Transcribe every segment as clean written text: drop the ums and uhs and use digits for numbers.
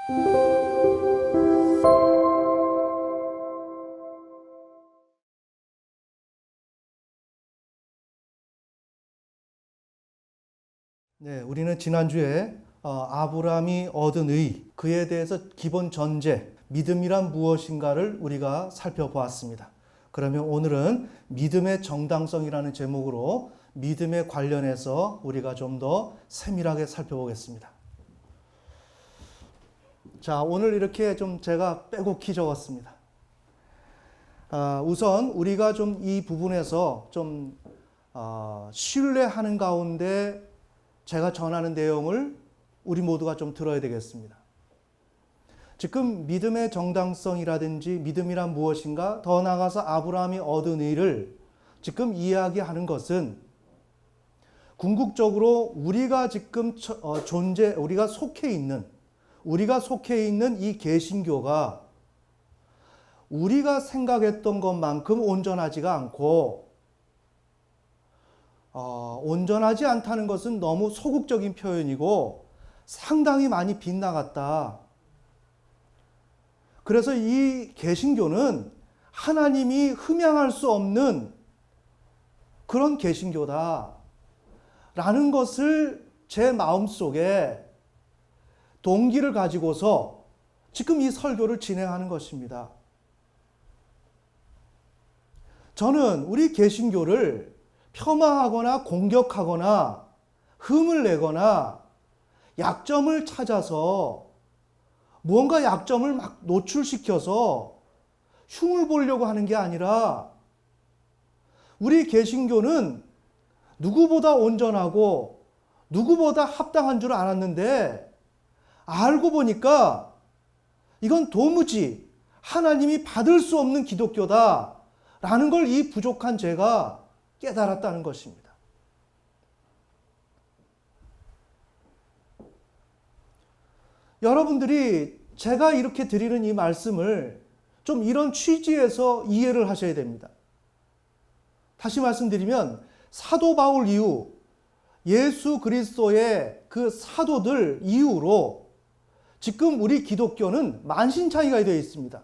네, 우리는 지난주에 아브라함이 얻은 의, 그에 대해서 기본 전제, 믿음이란 무엇인가를 우리가 살펴보았습니다. 그러면 오늘은 믿음의 정당성이라는 제목으로 믿음에 관련해서 우리가 좀 더 세밀하게 살펴보겠습니다. 자, 오늘 이렇게 좀 제가 빼곡히 적었습니다. 우선 우리가 좀 이 부분에서 좀 신뢰하는 가운데 제가 전하는 내용을 우리 모두가 좀 들어야 되겠습니다. 지금 믿음의 정당성이라든지 믿음이란 무엇인가, 더 나아가서 아브라함이 얻은 의를 지금 이야기하는 것은 궁극적으로 우리가 지금 우리가 속해 있는 이 개신교가 우리가 생각했던 것만큼 온전하지가 않고, 온전하지 않다는 것은 너무 소극적인 표현이고 상당히 많이 빗나갔다. 그래서 이 개신교는 하나님이 흠양할 수 없는 그런 개신교다 라는 것을 제 마음속에 동기를 가지고서 지금 이 설교를 진행하는 것입니다. 저는 우리 개신교를 폄하하거나 공격하거나 흠을 내거나 약점을 찾아서 무언가 약점을 막 노출시켜서 흉을 보려고 하는 게 아니라, 우리 개신교는 누구보다 온전하고 누구보다 합당한 줄 알았는데 알고 보니까 이건 도무지 하나님이 받을 수 없는 기독교다 라는 걸 이 부족한 제가 깨달았다는 것입니다. 여러분들이 제가 이렇게 드리는 이 말씀을 좀 이런 취지에서 이해를 하셔야 됩니다. 다시 말씀드리면 사도 바울 이후 예수 그리스도의 그 사도들 이후로 지금 우리 기독교는 만신창이가 되어 있습니다.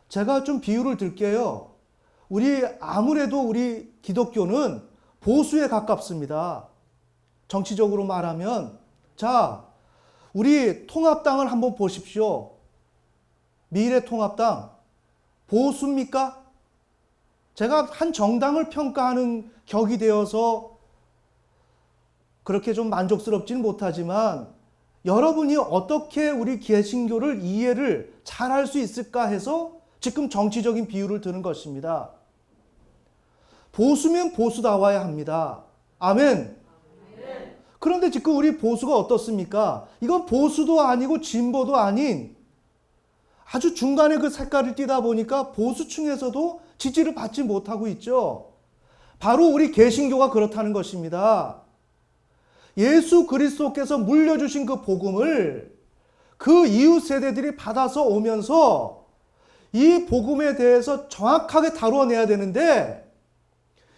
제가 좀 비유를 들게요. 아무래도 우리 기독교는 보수에 가깝습니다. 정치적으로 말하면, 자, 우리 통합당을 한번 보십시오. 미래통합당 보수입니까? 제가 한 정당을 평가하는 격이 되어서 그렇게 좀 만족스럽지는 못하지만, 여러분이 어떻게 우리 개신교를 이해를 잘할 수 있을까 해서 지금 정치적인 비유를 드는 것입니다. 보수면 보수다워야 합니다. 아멘. 그런데 지금 우리 보수가 어떻습니까? 이건 보수도 아니고 진보도 아닌 아주 중간에 그 색깔을 띠다 보니까 보수층에서도 지지를 받지 못하고 있죠. 바로 우리 개신교가 그렇다는 것입니다. 예수 그리스도께서 물려주신 그 복음을 그 이웃 세대들이 받아서 오면서 이 복음에 대해서 정확하게 다루어내야 되는데,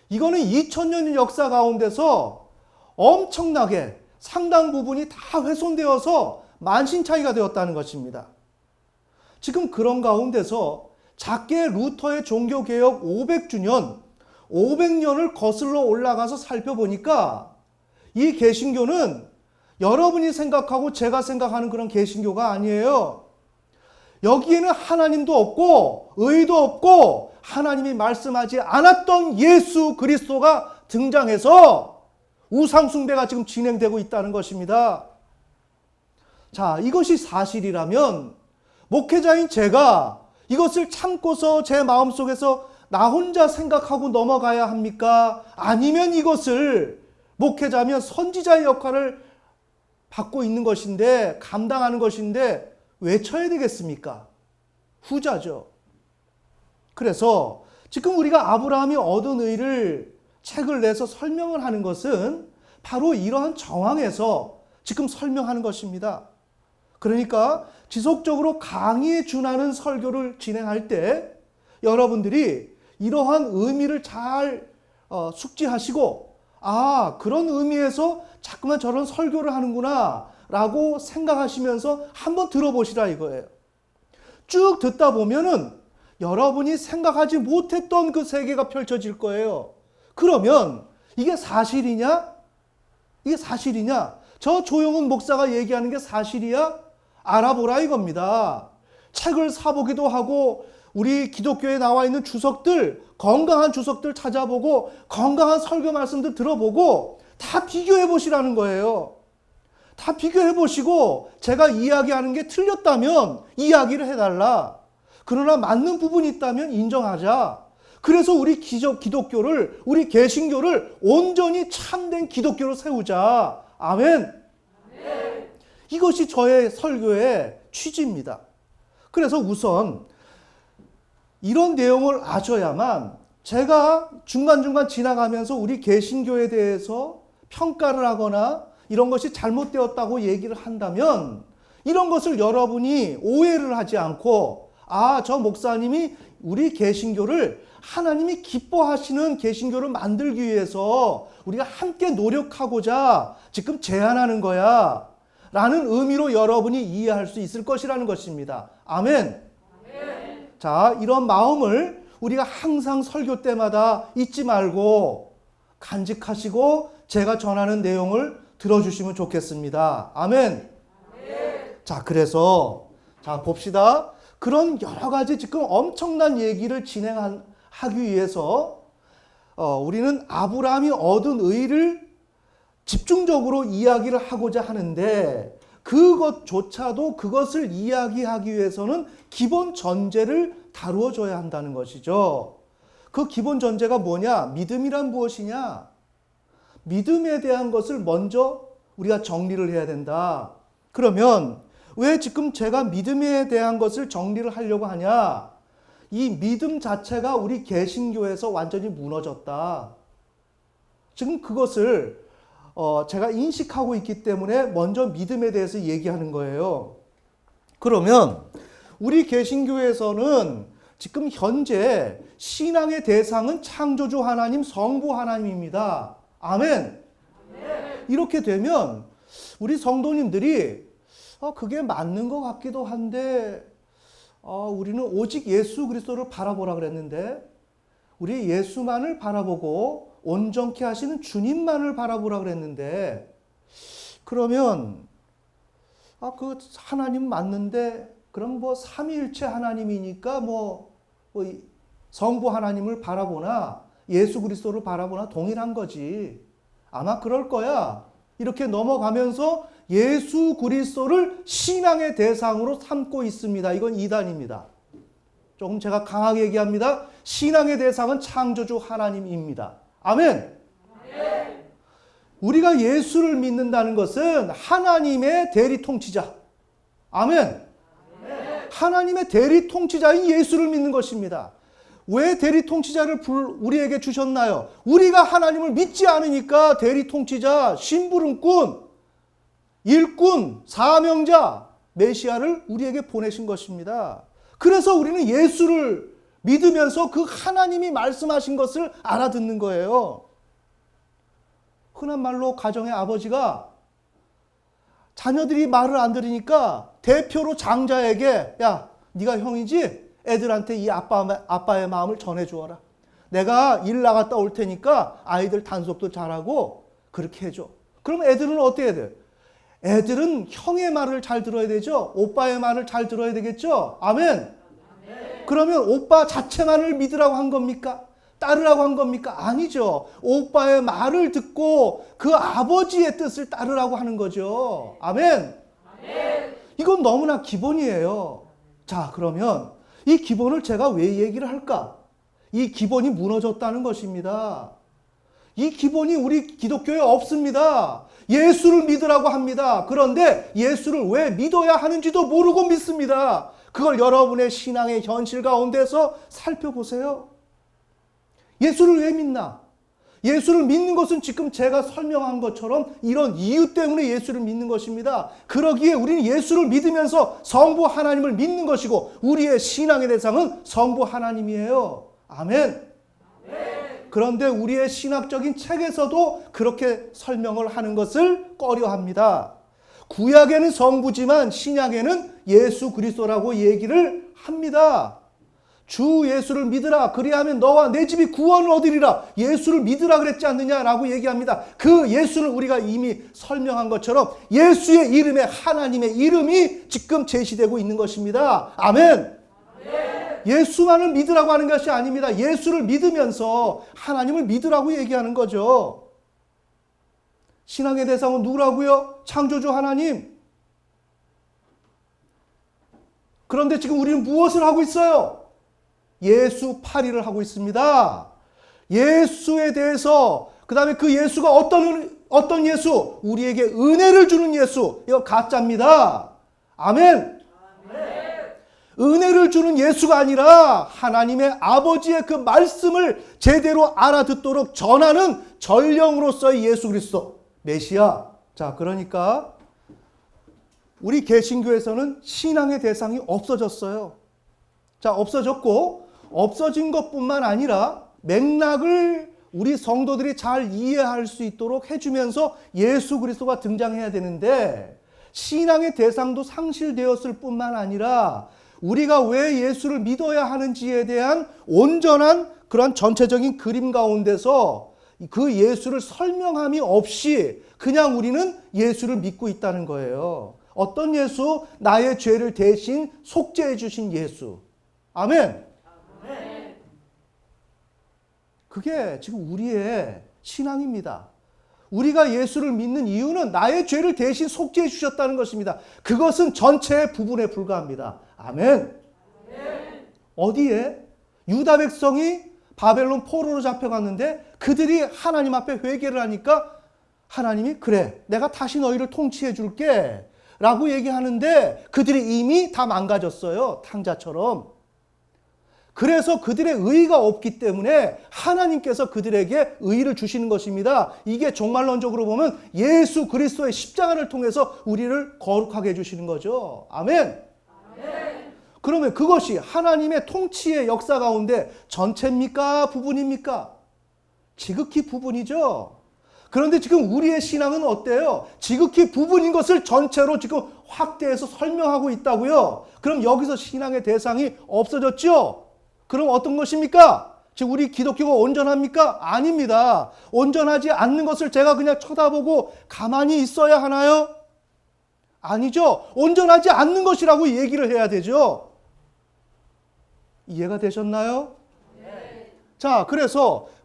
이거는 2000년 역사 가운데서 엄청나게 상당 부분이 다 훼손되어서 만신창이가 되었다는 것입니다. 지금 그런 가운데서 작게 루터의 종교개혁 500년을 거슬러 올라가서 살펴보니까 이 개신교는 여러분이 생각하고 제가 생각하는 그런 개신교가 아니에요. 여기에는 하나님도 없고 의도 없고 하나님이 말씀하지 않았던 예수 그리스도가 등장해서 우상숭배가 지금 진행되고 있다는 것입니다. 자, 이것이 사실이라면 목회자인 제가 이것을 참고서 제 마음속에서 나 혼자 생각하고 넘어가야 합니까? 아니면 이것을 목회자면 선지자의 역할을 받고 있는 것인데, 감당하는 것인데 외쳐야 되겠습니까? 후자죠. 그래서 지금 우리가 아브라함이 얻은 의를 책을 내서 설명을 하는 것은 바로 이러한 정황에서 지금 설명하는 것입니다. 그러니까 지속적으로 강의에 준하는 설교를 진행할 때 여러분들이 이러한 의미를 잘 숙지하시고 아, 그런 의미에서 자꾸만 저런 설교를 하는구나 라고 생각하시면서 한번 들어보시라 이거예요. 쭉 듣다 보면은 여러분이 생각하지 못했던 그 세계가 펼쳐질 거예요. 그러면 이게 사실이냐? 이게 사실이냐? 저 조용훈 목사가 얘기하는 게 사실이야? 알아보라 이겁니다. 책을 사보기도 하고 우리 기독교에 나와 있는 주석들, 건강한 주석들 찾아보고 건강한 설교 말씀들 들어보고 다 비교해 보시라는 거예요. 다 비교해 보시고 제가 이야기하는 게 틀렸다면 이야기를 해달라. 그러나 맞는 부분이 있다면 인정하자. 그래서 우리 기독교를, 우리 개신교를 온전히 참된 기독교로 세우자. 아멘. 이것이 저의 설교의 취지입니다. 그래서 우선 이런 내용을 아셔야만 제가 중간중간 지나가면서 우리 개신교에 대해서 평가를 하거나 이런 것이 잘못되었다고 얘기를 한다면 이런 것을 여러분이 오해를 하지 않고 아, 저 목사님이 우리 개신교를 하나님이 기뻐하시는 개신교를 만들기 위해서 우리가 함께 노력하고자 지금 제안하는 거야 라는 의미로 여러분이 이해할 수 있을 것이라는 것입니다. 아멘. 자, 이런 마음을 우리가 항상 설교 때마다 잊지 말고 간직하시고 제가 전하는 내용을 들어주시면 좋겠습니다. 아멘. 자, 그래서 자 봅시다. 그런 여러 가지 지금 엄청난 얘기를 진행하기 위해서 우리는 아브라함이 얻은 의를 집중적으로 이야기를 하고자 하는데 그것조차도 그것을 이야기하기 위해서는 기본 전제를 다루어 줘야 한다는 것이죠. 그 기본 전제가 뭐냐? 믿음이란 무엇이냐? 믿음에 대한 것을 먼저 우리가 정리를 해야 된다. 그러면 왜 지금 제가 믿음에 대한 것을 정리를 하려고 하냐? 이 믿음 자체가 우리 개신교에서 완전히 무너졌다. 지금 그것을 제가 인식하고 있기 때문에 먼저 믿음에 대해서 얘기하는 거예요. 그러면 우리 개신교에서는 지금 현재 신앙의 대상은 창조주 하나님, 성부 하나님입니다. 아멘. 이렇게 되면 우리 성도님들이 그게 맞는 것 같기도 한데 우리는 오직 예수 그리스도를 바라보라 그랬는데 우리 예수만을 바라보고 온전케 하시는 주님만을 바라보라 그랬는데 그러면 그 하나님 맞는데 그럼 뭐 삼위일체 하나님이니까 뭐 성부 하나님을 바라보나 예수 그리스도를 바라보나 동일한 거지. 아마 그럴 거야. 이렇게 넘어가면서 예수 그리스도를 신앙의 대상으로 삼고 있습니다. 이건 이단입니다. 조금 제가 강하게 얘기합니다. 신앙의 대상은 창조주 하나님입니다. 아멘. 우리가 예수를 믿는다는 것은 하나님의 대리 통치자. 아멘. 하나님의 대리 통치자인 예수를 믿는 것입니다. 왜 대리 통치자를 우리에게 주셨나요? 우리가 하나님을 믿지 않으니까 대리 통치자, 심부름꾼, 일꾼, 사명자, 메시아를 우리에게 보내신 것입니다. 그래서 우리는 예수를 믿으면서 그 하나님이 말씀하신 것을 알아듣는 거예요. 흔한 말로 가정의 아버지가 자녀들이 말을 안 들으니까 대표로 장자에게 야, 네가 형이지? 애들한테 이 아빠의 마음을 전해주어라. 내가 일 나갔다 올 테니까 아이들 단속도 잘하고 그렇게 해줘. 그럼 애들은 어떻게 해야 돼요? 애들은 형의 말을 잘 들어야 되죠. 오빠의 말을 잘 들어야 되겠죠. 아멘. 그러면 오빠 자체만을 믿으라고 한 겁니까? 따르라고 한 겁니까? 아니죠. 오빠의 말을 듣고 그 아버지의 뜻을 따르라고 하는 거죠. 아멘. 이건 너무나 기본이에요. 자, 그러면 이 기본을 제가 왜 얘기를 할까? 이 기본이 무너졌다는 것입니다. 이 기본이 우리 기독교에 없습니다. 예수를 믿으라고 합니다. 그런데 예수를 왜 믿어야 하는지도 모르고 믿습니다. 그걸 여러분의 신앙의 현실 가운데서 살펴보세요. 예수를 왜 믿나? 예수를 믿는 것은 지금 제가 설명한 것처럼 이런 이유 때문에 예수를 믿는 것입니다. 그러기에 우리는 예수를 믿으면서 성부 하나님을 믿는 것이고 우리의 신앙의 대상은 성부 하나님이에요. 아멘. 그런데 우리의 신학적인 책에서도 그렇게 설명을 하는 것을 꺼려합니다. 구약에는 성부지만 신약에는 예수 그리스도라고 얘기를 합니다. 주 예수를 믿으라. 그리하면 너와 내 집이 구원을 얻으리라. 예수를 믿으라 그랬지 않느냐라고 얘기합니다. 그 예수는 우리가 이미 설명한 것처럼 예수의 이름에 하나님의 이름이 지금 제시되고 있는 것입니다. 아멘. 예수만을 믿으라고 하는 것이 아닙니다. 예수를 믿으면서 하나님을 믿으라고 얘기하는 거죠. 신앙의 대상은 누구라고요? 창조주 하나님. 그런데 지금 우리는 무엇을 하고 있어요? 예수 파리를 하고 있습니다. 예수에 대해서, 그 다음에 그 예수가 어떤 예수? 우리에게 은혜를 주는 예수. 이거 가짜입니다. 아멘. 은혜를 주는 예수가 아니라 하나님의 아버지의 그 말씀을 제대로 알아듣도록 전하는 전령으로서의 예수 그리스도, 메시아. 자, 그러니까 우리 개신교에서는 신앙의 대상이 없어졌어요. 자, 없어졌고, 없어진 것뿐만 아니라 맥락을 우리 성도들이 잘 이해할 수 있도록 해주면서 예수 그리스도가 등장해야 되는데, 신앙의 대상도 상실되었을 뿐만 아니라 우리가 왜 예수를 믿어야 하는지에 대한 온전한 그런 전체적인 그림 가운데서 그 예수를 설명함이 없이 그냥 우리는 예수를 믿고 있다는 거예요. 어떤 예수? 나의 죄를 대신 속죄해 주신 예수. 아멘. 그게 지금 우리의 신앙입니다. 우리가 예수를 믿는 이유는 나의 죄를 대신 속죄해 주셨다는 것입니다. 그것은 전체의 부분에 불과합니다. 아멘. 어디에? 유다 백성이 바벨론 포로로 잡혀갔는데 그들이 하나님 앞에 회개를 하니까 하나님이 그래, 내가 다시 너희를 통치해 줄게 라고 얘기하는데 그들이 이미 다 망가졌어요. 탕자처럼. 그래서 그들의 의의가 없기 때문에 하나님께서 그들에게 의의를 주시는 것입니다. 이게 종말론적으로 보면 예수 그리스도의 십자가를 통해서 우리를 거룩하게 해주시는 거죠. 아멘. 그러면 그것이 하나님의 통치의 역사 가운데 전체입니까? 부분입니까? 지극히 부분이죠. 그런데 지금 우리의 신앙은 어때요? 지극히 부분인 것을 전체로 지금 확대해서 설명하고 있다고요. 그럼 여기서 신앙의 대상이 없어졌죠? 그럼 어떤 것입니까? 지금 우리 기독교가 온전합니까? 아닙니다. 온전하지 않는 것을 제가 그냥 쳐다보고 가만히 있어야 하나요? 아니죠. 온전하지 않는 것이라고 얘기를 해야 되죠. 이해가 되셨나요? 네. 자,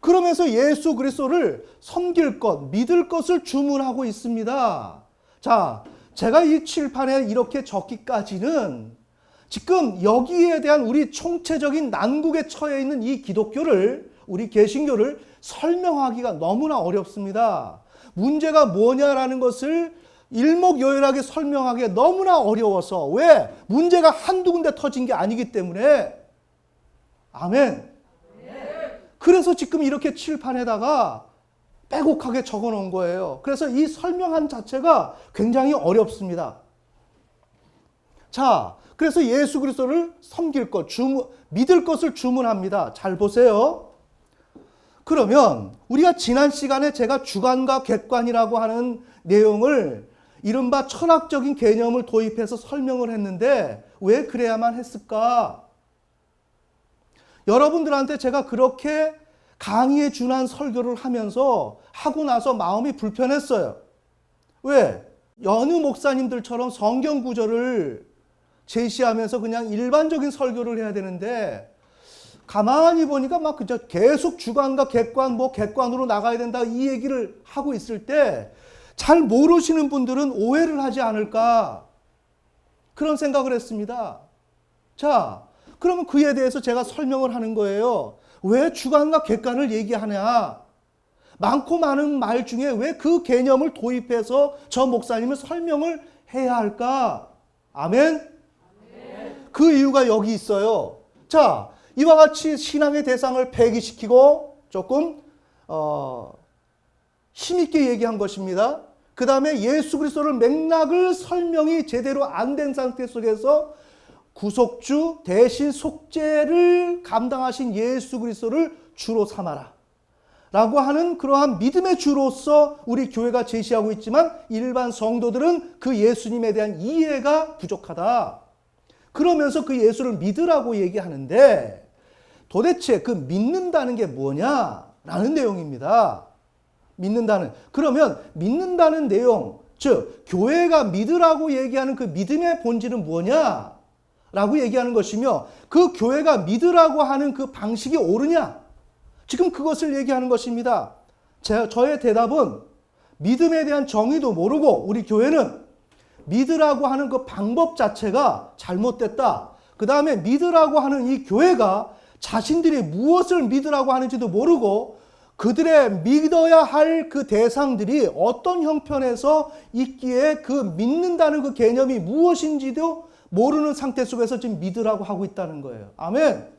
그러면서 예수 그리스도를 섬길 것, 믿을 것을 주문하고 있습니다. 자, 제가 이 칠판에 이렇게 적기까지는 지금 여기에 대한 우리 총체적인 난국에 처해 있는 이 기독교를, 우리 개신교를 설명하기가 너무나 어렵습니다. 문제가 뭐냐라는 것을 일목요연하게 설명하기가 너무나 어려워서. 왜? 문제가 한두 군데 터진 게 아니기 때문에. 아멘. 그래서 지금 이렇게 칠판에다가 빼곡하게 적어 놓은 거예요. 그래서 이 설명한 자체가 굉장히 어렵습니다. 자, 그래서 예수 그리스도를 섬길 것, 믿을 것을 주문합니다. 잘 보세요. 그러면 우리가 지난 시간에 제가 주관과 객관이라고 하는 내용을 이른바 철학적인 개념을 도입해서 설명을 했는데 왜 그래야만 했을까? 여러분들한테 제가 그렇게 강의에 준한 설교를 하면서 하고 나서 마음이 불편했어요. 왜? 여느 목사님들처럼 성경 구절을 제시하면서 그냥 일반적인 설교를 해야 되는데 가만히 보니까 막 그저 계속 주관과 객관, 객관으로 나가야 된다 이 얘기를 하고 있을 때 잘 모르시는 분들은 오해를 하지 않을까 그런 생각을 했습니다. 자, 그러면 그에 대해서 제가 설명을 하는 거예요. 왜 주관과 객관을 얘기하냐? 많고 많은 말 중에 왜 그 개념을 도입해서 저 목사님을 설명을 해야 할까? 아멘? 그 이유가 여기 있어요. 자, 이와 같이 신앙의 대상을 폐기시키고 조금 힘있게 얘기한 것입니다. 그 다음에 예수 그리스도를 맥락을 설명이 제대로 안 된 상태 속에서 구속주 대신 속죄를 감당하신 예수 그리스도를 주로 삼아라. 라고 하는 그러한 믿음의 주로서 우리 교회가 제시하고 있지만 일반 성도들은 그 예수님에 대한 이해가 부족하다. 그러면서 그 예수를 믿으라고 얘기하는데 도대체 그 믿는다는 게 뭐냐라는 내용입니다. 믿는다는. 그러면 믿는다는 내용, 즉 교회가 믿으라고 얘기하는 그 믿음의 본질은 뭐냐라고 얘기하는 것이며 그 교회가 믿으라고 하는 그 방식이 옳으냐? 지금 그것을 얘기하는 것입니다. 저의 대답은 믿음에 대한 정의도 모르고 우리 교회는 믿으라고 하는 그 방법 자체가 잘못됐다. 그 다음에 믿으라고 하는 이 교회가 자신들이 무엇을 믿으라고 하는지도 모르고 그들의 믿어야 할 그 대상들이 어떤 형편에서 있기에 그 믿는다는 그 개념이 무엇인지도 모르는 상태 속에서 지금 믿으라고 하고 있다는 거예요. 아멘.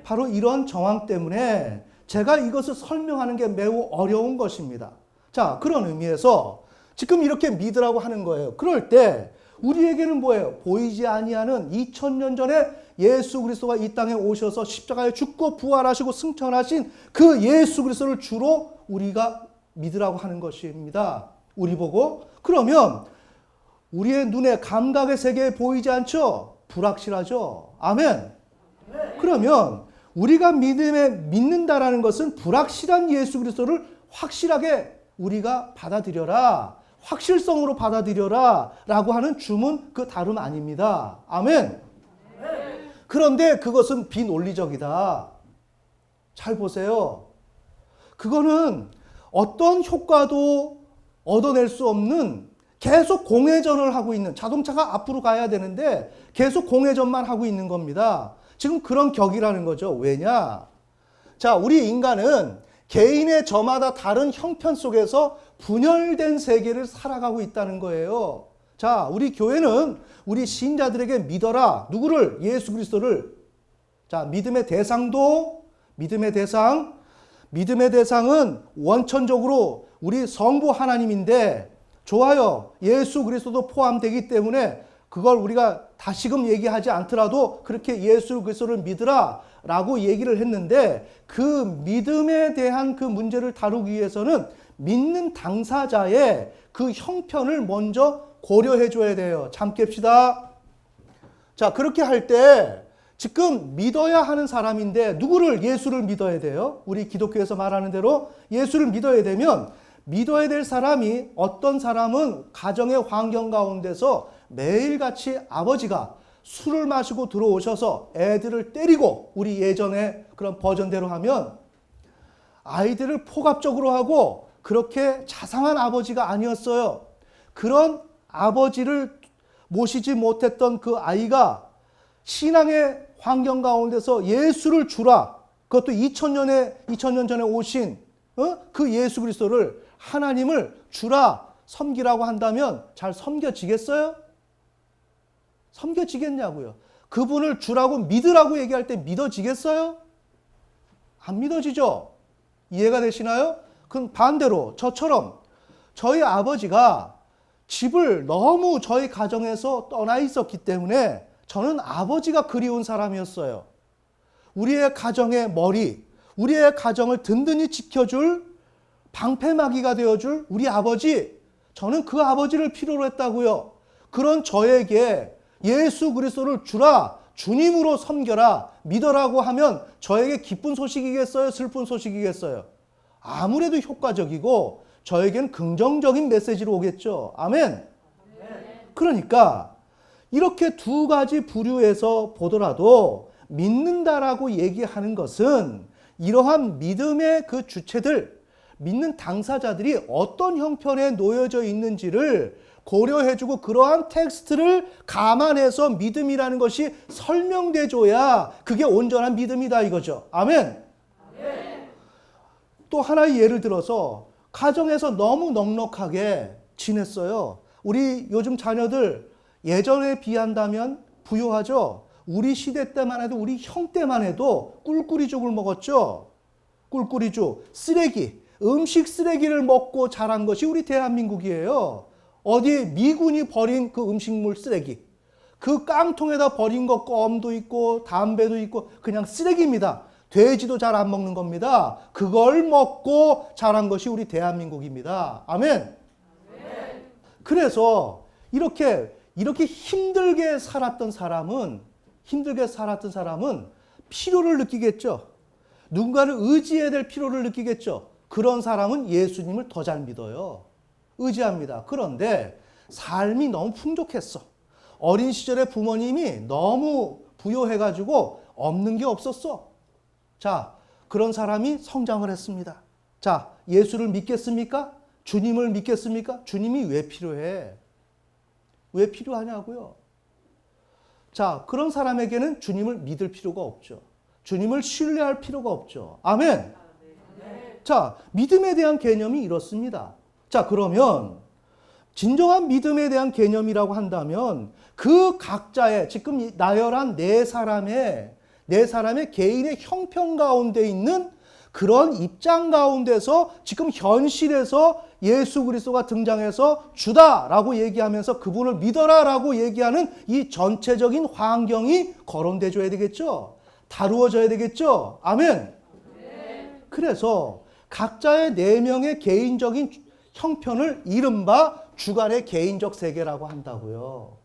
바로 이런 정황 때문에 제가 이것을 설명하는 게 매우 어려운 것입니다. 자, 그런 의미에서 지금 이렇게 믿으라고 하는 거예요. 그럴 때 우리에게는 뭐예요? 보이지 아니하는 2000년 전에 예수 그리스도가 이 땅에 오셔서 십자가에 죽고 부활하시고 승천하신 그 예수 그리스도를 주로 우리가 믿으라고 하는 것입니다. 우리 보고. 그러면 우리의 눈에 감각의 세계에 보이지 않죠? 불확실하죠? 아멘. 그러면 우리가 믿는다라는 것은 불확실한 예수 그리스도를 확실하게 우리가 받아들여라. 확실성으로 받아들여라. 라고 하는 주문 그 다름 아닙니다. 아멘. 그런데 그것은 비논리적이다. 잘 보세요. 그거는 어떤 효과도 얻어낼 수 없는 계속 공회전을 하고 있는, 자동차가 앞으로 가야 되는데 계속 공회전만 하고 있는 겁니다. 지금 그런 격이라는 거죠. 왜냐? 자, 우리 인간은 개인의 저마다 다른 형편 속에서 분열된 세계를 살아가고 있다는 거예요. 자, 우리 교회는 우리 신자들에게 믿어라. 누구를? 예수 그리스도를. 자, 믿음의 대상은 원천적으로 우리 성부 하나님인데 좋아요. 예수 그리스도도 포함되기 때문에 그걸 우리가 다시금 얘기하지 않더라도 그렇게 예수 그리스도를 믿으라 라고 얘기를 했는데 그 믿음에 대한 그 문제를 다루기 위해서는 믿는 당사자의 그 형편을 먼저 고려해 줘야 돼요. 잠 깹시다. 자, 그렇게 할 때 지금 믿어야 하는 사람인데 누구를? 예수를 믿어야 돼요. 우리 기독교에서 말하는 대로 예수를 믿어야 되면 믿어야 될 사람이 어떤 사람은 가정의 환경 가운데서 매일같이 아버지가 술을 마시고 들어오셔서 애들을 때리고 우리 예전에 그런 버전대로 하면 아이들을 폭압적으로 하고 그렇게 자상한 아버지가 아니었어요. 그런 아버지를 모시지 못했던 그 아이가 신앙의 환경 가운데서 예수를 주라. 그것도 2000년 전에 오신 그 예수 그리스도를 하나님을 주라 섬기라고 한다면 잘 섬겨지겠어요? 섬겨지겠냐고요. 그분을 주라고 믿으라고 얘기할 때 믿어지겠어요? 안 믿어지죠? 이해가 되시나요? 그럼 반대로 저처럼 저희 아버지가 집을 너무 저희 가정에서 떠나 있었기 때문에 저는 아버지가 그리운 사람이었어요. 우리의 가정의 머리, 우리의 가정을 든든히 지켜줄 방패막이가 되어줄 우리 아버지, 저는 그 아버지를 필요로 했다고요. 그런 저에게 예수 그리스도를 주라, 주님으로 섬겨라, 믿어라고 하면 저에게 기쁜 소식이겠어요? 슬픈 소식이겠어요? 아무래도 효과적이고 저에겐 긍정적인 메시지로 오겠죠. 아멘. 그러니까 이렇게 두 가지 부류에서 보더라도 믿는다라고 얘기하는 것은 이러한 믿음의 그 주체들, 믿는 당사자들이 어떤 형편에 놓여져 있는지를 고려해주고 그러한 텍스트를 감안해서 믿음이라는 것이 설명돼줘야 그게 온전한 믿음이다 이거죠. 아멘. 또 하나의 예를 들어서 가정에서 너무 넉넉하게 지냈어요. 우리 요즘 자녀들 예전에 비한다면 부유하죠. 우리 시대 때만 해도 우리 형 때만 해도 꿀꿀이죽을 먹었죠. 꿀꿀이죽, 쓰레기, 음식 쓰레기를 먹고 자란 것이 우리 대한민국이에요. 어디 미군이 버린 그 음식물 쓰레기, 그 깡통에다 버린 거 껌도 있고 담배도 있고 그냥 쓰레기입니다. 돼지도 잘 안 먹는 겁니다. 그걸 먹고 자란 것이 우리 대한민국입니다. 아멘. 그래서 이렇게 힘들게 살았던 사람은 필요를 느끼겠죠. 누군가를 의지해야 될 필요를 느끼겠죠. 그런 사람은 예수님을 더 잘 믿어요. 의지합니다. 그런데 삶이 너무 풍족했어. 어린 시절에 부모님이 너무 부요해가지고 없는 게 없었어. 자, 그런 사람이 성장을 했습니다. 자, 예수를 믿겠습니까? 주님을 믿겠습니까? 주님이 왜 필요해? 왜 필요하냐고요? 자, 그런 사람에게는 주님을 믿을 필요가 없죠. 주님을 신뢰할 필요가 없죠. 아멘. 자, 믿음에 대한 개념이 이렇습니다. 자, 그러면 진정한 믿음에 대한 개념이라고 한다면 그 각자의 지금 나열한 네 사람의 개인의 형편 가운데 있는 그런 입장 가운데서 지금 현실에서 예수 그리스도가 등장해서 주다라고 얘기하면서 그분을 믿어라라고 얘기하는 이 전체적인 환경이 거론돼 줘야 되겠죠. 다루어져야 되겠죠. 아멘. 그래서 각자의 네 명의 개인적인 형편을 이른바 주간의 개인적 세계라고 한다고요.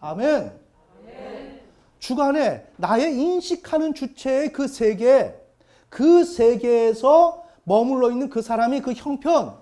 아멘. 주간에 나의 인식하는 주체의 그 세계, 그 세계에서 머물러 있는 그 사람의 그 형편,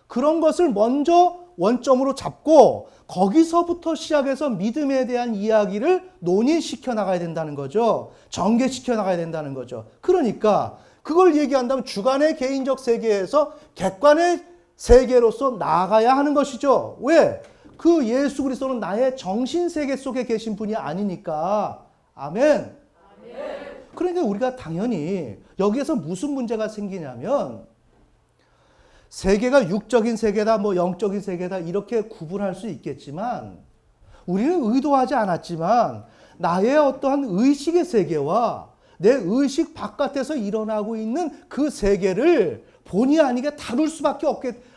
그런 것을 먼저 원점으로 잡고 거기서부터 시작해서 믿음에 대한 이야기를 논의시켜 나가야 된다는 거죠. 전개시켜 나가야 된다는 거죠. 그러니까 그걸 얘기한다면 주간의 개인적 세계에서 객관의 세계로서 나아가야 하는 것이죠. 왜? 그 예수 그리스도는 나의 정신 세계 속에 계신 분이 아니니까. 아멘. 그러니까 우리가 당연히 여기에서 무슨 문제가 생기냐면 세계가 육적인 세계다, 뭐 영적인 세계다 이렇게 구분할 수 있겠지만 우리는 의도하지 않았지만 나의 어떠한 의식의 세계와 내 의식 바깥에서 일어나고 있는 그 세계를 본의 아니게 다룰 수밖에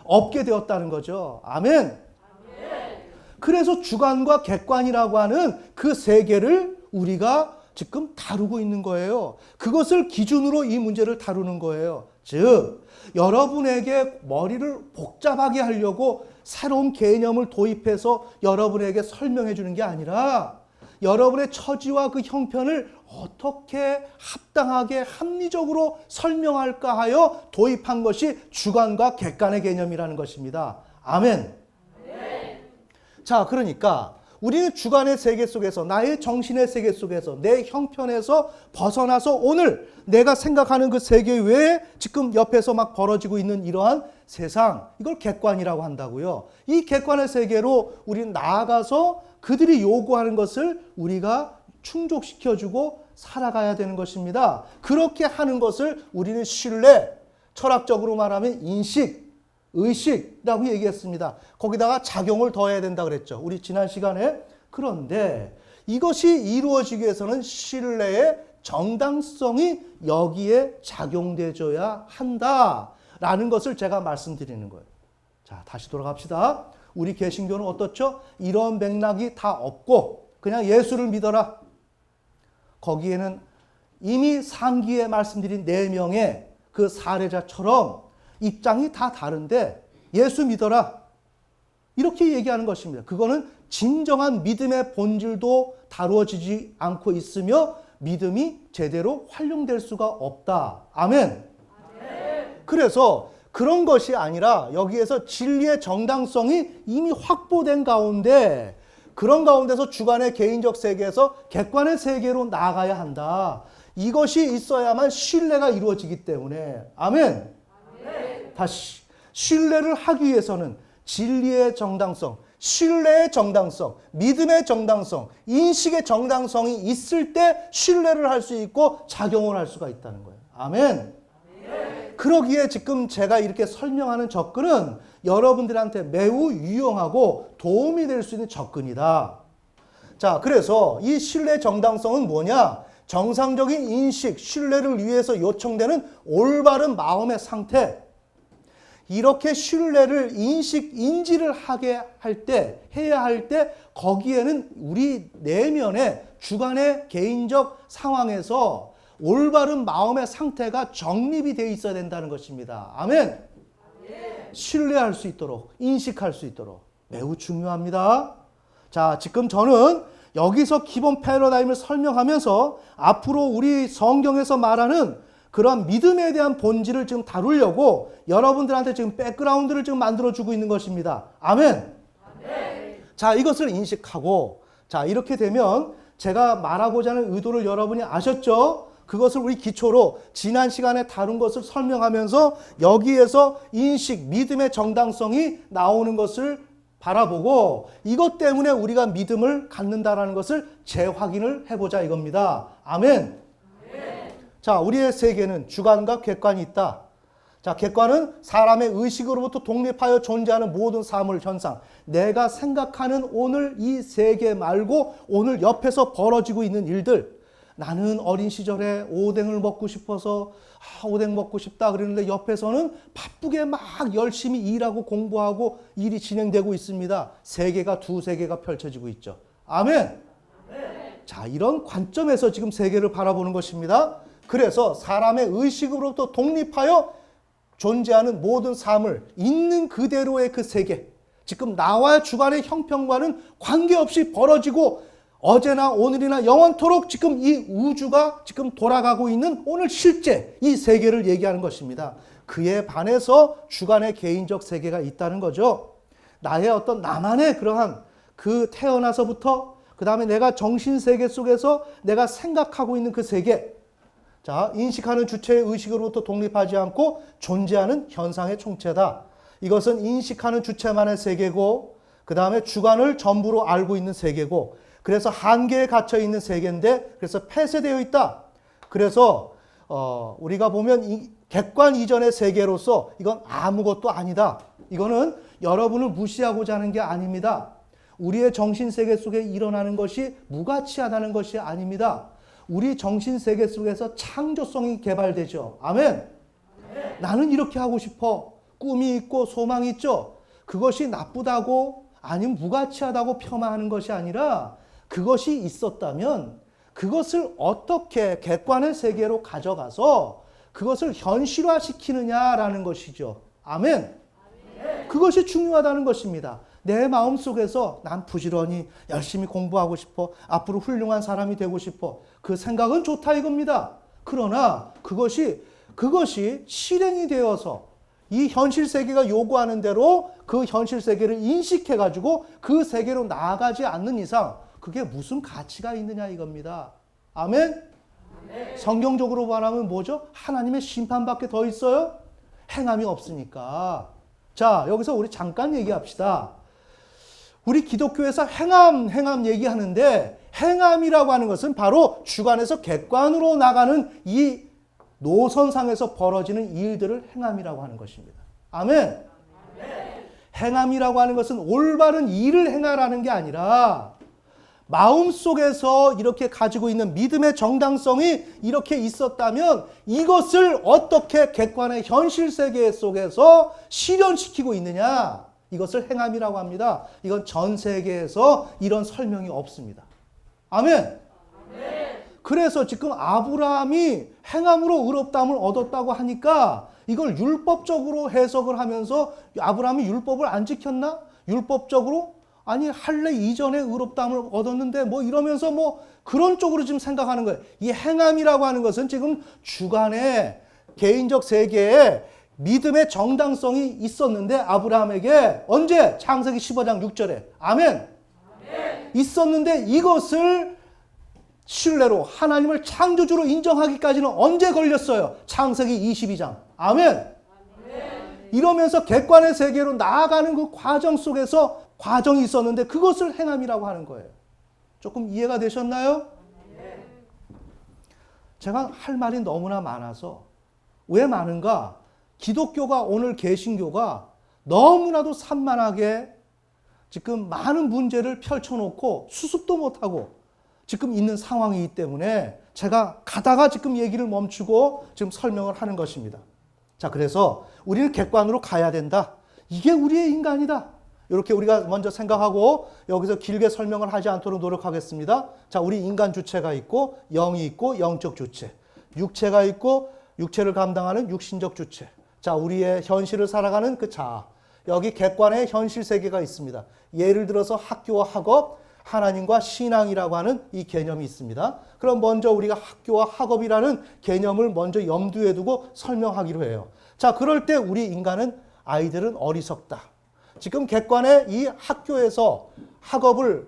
없게 되었다는 거죠. 아멘. 그래서 주관과 객관이라고 하는 그 세계를 우리가 지금 다루고 있는 거예요. 그것을 기준으로 이 문제를 다루는 거예요. 즉, 여러분에게 머리를 복잡하게 하려고 새로운 개념을 도입해서 여러분에게 설명해 주는 게 아니라 여러분의 처지와 그 형편을 어떻게 합당하게 합리적으로 설명할까 하여 도입한 것이 주관과 객관의 개념이라는 것입니다. 아멘. 자, 그러니까 우리는 주관의 세계 속에서 나의 정신의 세계 속에서 내 형편에서 벗어나서 오늘 내가 생각하는 그 세계 외에 지금 옆에서 막 벌어지고 있는 이러한 세상, 이걸 객관이라고 한다고요. 이 객관의 세계로 우리는 나아가서 그들이 요구하는 것을 우리가 충족시켜주고 살아가야 되는 것입니다. 그렇게 하는 것을 우리는 신뢰, 철학적으로 말하면 인식, 의식이라고 얘기했습니다. 거기다가 작용을 더해야 된다 그랬죠. 우리 지난 시간에. 그런데 이것이 이루어지기 위해서는 신뢰의 정당성이 여기에 작용되어야 한다라는 것을 제가 말씀드리는 거예요. 자, 다시 돌아갑시다. 우리 개신교는 어떻죠? 이런 맥락이 다 없고 그냥 예수를 믿어라. 거기에는 이미 상기에 말씀드린 4명의 그 사례자처럼 입장이 다 다른데 예수 믿어라. 이렇게 얘기하는 것입니다. 그거는 진정한 믿음의 본질도 다루어지지 않고 있으며 믿음이 제대로 활용될 수가 없다. 아멘. 그래서 그런 것이 아니라 여기에서 진리의 정당성이 이미 확보된 가운데 그런 가운데서 주관의 개인적 세계에서 객관의 세계로 나아가야 한다. 이것이 있어야만 신뢰가 이루어지기 때문에. 아멘. 다시 신뢰를 하기 위해서는 진리의 정당성, 신뢰의 정당성, 믿음의 정당성, 인식의 정당성이 있을 때 신뢰를 할 수 있고 작용을 할 수가 있다는 거예요. 아멘. 그러기에 지금 제가 이렇게 설명하는 접근은 여러분들한테 매우 유용하고 도움이 될 수 있는 접근이다. 자, 그래서 이 신뢰 정당성은 뭐냐? 정상적인 인식, 신뢰를 위해서 요청되는 올바른 마음의 상태. 이렇게 신뢰를 인지를 하게 할 때, 해야 할 때, 거기에는 우리 내면의 주관의 개인적 상황에서 올바른 마음의 상태가 정립이 되어 있어야 된다는 것입니다. 아멘. 신뢰할 수 있도록, 인식할 수 있도록 매우 중요합니다. 자, 지금 저는 여기서 기본 패러다임을 설명하면서 앞으로 우리 성경에서 말하는 그런 믿음에 대한 본질을 지금 다루려고 여러분들한테 지금 백그라운드를 지금 만들어주고 있는 것입니다. 아멘. 자, 이것을 인식하고, 자, 이렇게 되면 제가 말하고자 하는 의도를 여러분이 아셨죠? 그것을 우리 기초로 지난 시간에 다룬 것을 설명하면서 여기에서 인식, 믿음의 정당성이 나오는 것을 바라보고 이것 때문에 우리가 믿음을 갖는다라는 것을 재확인을 해보자 이겁니다. 아멘. 자, 우리의 세계는 주관과 객관이 있다. 자, 객관은 사람의 의식으로부터 독립하여 존재하는 모든 사물, 현상. 내가 생각하는 오늘 이 세계 말고 오늘 옆에서 벌어지고 있는 일들. 나는 어린 시절에 오뎅을 먹고 싶어서 오뎅 먹고 싶다 그러는데 옆에서는 바쁘게 막 열심히 일하고 공부하고 일이 진행되고 있습니다. 세계가 두세 개가 펼쳐지고 있죠. 아멘. 자, 이런 관점에서 지금 세계를 바라보는 것입니다. 그래서 사람의 의식으로부터 독립하여 존재하는 모든 사물, 있는 그대로의 그 세계, 지금 나와 주관의 형편과는 관계없이 벌어지고 어제나 오늘이나 영원토록 지금 이 우주가 지금 돌아가고 있는 오늘 실제 이 세계를 얘기하는 것입니다. 그에 반해서 주관의 개인적 세계가 있다는 거죠. 나의 어떤 나만의 그러한 그 태어나서부터 그 다음에 내가 정신세계 속에서 내가 생각하고 있는 그 세계, 자, 인식하는 주체의 의식으로부터 독립하지 않고 존재하는 현상의 총체다. 이것은 인식하는 주체만의 세계고 그 다음에 주관을 전부로 알고 있는 세계고 그래서 한계에 갇혀 있는 세계인데 그래서 폐쇄되어 있다. 그래서 우리가 보면 이 객관 이전의 세계로서 이건 아무것도 아니다. 이거는 여러분을 무시하고자 하는 게 아닙니다. 우리의 정신세계 속에 일어나는 것이 무가치하다는 것이 아닙니다. 우리 정신세계 속에서 창조성이 개발되죠. 아멘. 나는 이렇게 하고 싶어. 꿈이 있고 소망이 있죠. 그것이 나쁘다고 아니면 무가치하다고 폄하하는 것이 아니라 그것이 있었다면 그것을 어떻게 객관의 세계로 가져가서 그것을 현실화시키느냐라는 것이죠. 아멘. 그것이 중요하다는 것입니다. 내 마음속에서 난 부지런히 열심히 공부하고 싶어. 앞으로 훌륭한 사람이 되고 싶어. 그 생각은 좋다 이겁니다. 그러나 그것이 실행이 되어서 이 현실 세계가 요구하는 대로 그 현실 세계를 인식해가지고 그 세계로 나아가지 않는 이상 그게 무슨 가치가 있느냐 이겁니다. 아멘? 성경적으로 말하면 뭐죠? 하나님의 심판밖에 더 있어요? 행함이 없으니까. 자, 여기서 우리 잠깐 얘기합시다. 우리 기독교에서 행함 얘기하는데 행함이라고 하는 것은 바로 주관에서 객관으로 나가는 이 노선상에서 벌어지는 일들을 행함이라고 하는 것입니다. 아멘. 행함이라고 하는 것은 올바른 일을 행하라는 게 아니라 마음속에서 이렇게 가지고 있는 믿음의 정당성이 이렇게 있었다면 이것을 어떻게 객관의 현실 세계 속에서 실현시키고 있느냐, 이것을 행함이라고 합니다. 이건 전 세계에서 이런 설명이 없습니다. 아멘. 그래서 지금 아브라함이 행함으로 의롭다함을 얻었다고 하니까 이걸 율법적으로 해석을 하면서 아브라함이 율법을 안 지켰나? 율법적으로? 아니 할례 이전에 의롭다함을 얻었는데 뭐 이러면서 뭐 그런 쪽으로 지금 생각하는 거예요. 이 행함이라고 하는 것은 지금 주관의 개인적 세계에 믿음의 정당성이 있었는데 아브라함에게 언제? 창세기 15장 6절에 아멘. 있었는데 이것을 신뢰로 하나님을 창조주로 인정하기까지는 언제 걸렸어요? 창세기 22장. 아멘. 이러면서 객관의 세계로 나아가는 그 과정 속에서 과정이 있었는데 그것을 행함이라고 하는 거예요. 조금 이해가 되셨나요? 제가 할 말이 너무나 많아서 왜 많은가? 기독교가 오늘 개신교가 너무나도 산만하게 지금 많은 문제를 펼쳐놓고 수습도 못하고 지금 있는 상황이기 때문에 제가 가다가 지금 얘기를 멈추고 지금 설명을 하는 것입니다. 자, 그래서 우리는 객관으로 가야 된다. 이게 우리의 인간이다. 이렇게 우리가 먼저 생각하고 여기서 길게 설명을 하지 않도록 노력하겠습니다. 자, 우리 인간 주체가 있고 영이 있고 영적 주체. 육체가 있고 육체를 감당하는 육신적 주체. 자, 우리의 현실을 살아가는 그 자아. 여기 객관의 현실 세계가 있습니다. 예를 들어서 학교와 학업, 하나님과 신앙이라고 하는 이 개념이 있습니다. 그럼 먼저 우리가 학교와 학업이라는 개념을 먼저 염두에 두고 설명하기로 해요. 자, 그럴 때 우리 인간은, 아이들은 어리석다. 지금 객관의 이 학교에서 학업을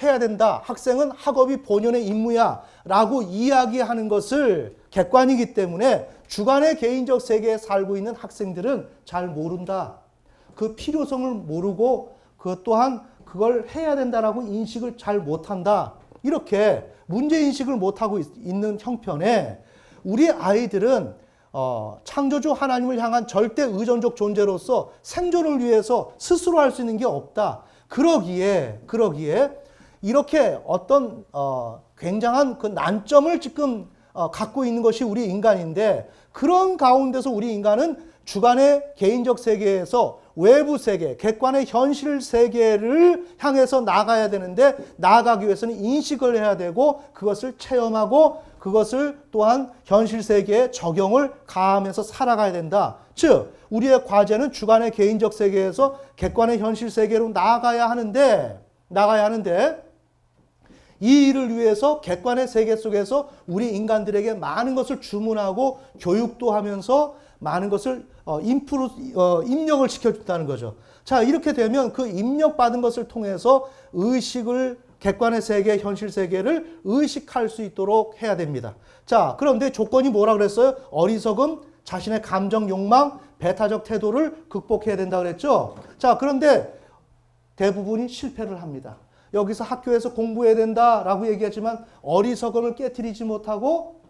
해야 된다. 학생은 학업이 본연의 임무야 라고 이야기하는 것을 객관이기 때문에 주관의 개인적 세계에 살고 있는 학생들은 잘 모른다. 그 필요성을 모르고 그것 또한 그걸 해야 된다라고 인식을 잘 못한다. 이렇게 문제인식을 못하고 있는 형편에 우리 아이들은 창조주 하나님을 향한 절대 의존적 존재로서 생존을 위해서 스스로 할 수 있는 게 없다. 그러기에 이렇게 어떤 굉장한 그 난점을 지금 갖고 있는 것이 우리 인간인데, 그런 가운데서 우리 인간은 주관의 개인적 세계에서 외부 세계, 객관의 현실 세계를 향해서 나가야 되는데, 나아가기 위해서는 인식을 해야 되고 그것을 체험하고 그것을 또한 현실 세계에 적용을 가하면서 살아가야 된다. 즉 우리의 과제는 주관의 개인적 세계에서 객관의 현실 세계로 나아가야 하는데 이 일을 위해서 객관의 세계 속에서 우리 인간들에게 많은 것을 주문하고 교육도 하면서 많은 것을 입력을 시켜준다는 거죠. 자, 이렇게 되면 그 입력받은 것을 통해서 의식을, 객관의 세계, 현실 세계를 의식할 수 있도록 해야 됩니다. 자, 그런데 조건이 뭐라 그랬어요? 어리석음, 자신의 감정, 욕망, 배타적 태도를 극복해야 된다 그랬죠. 자, 그런데 대부분이 실패를 합니다. 여기서 학교에서 공부해야 된다라고 얘기하지만 어리석음을 깨트리지 못하고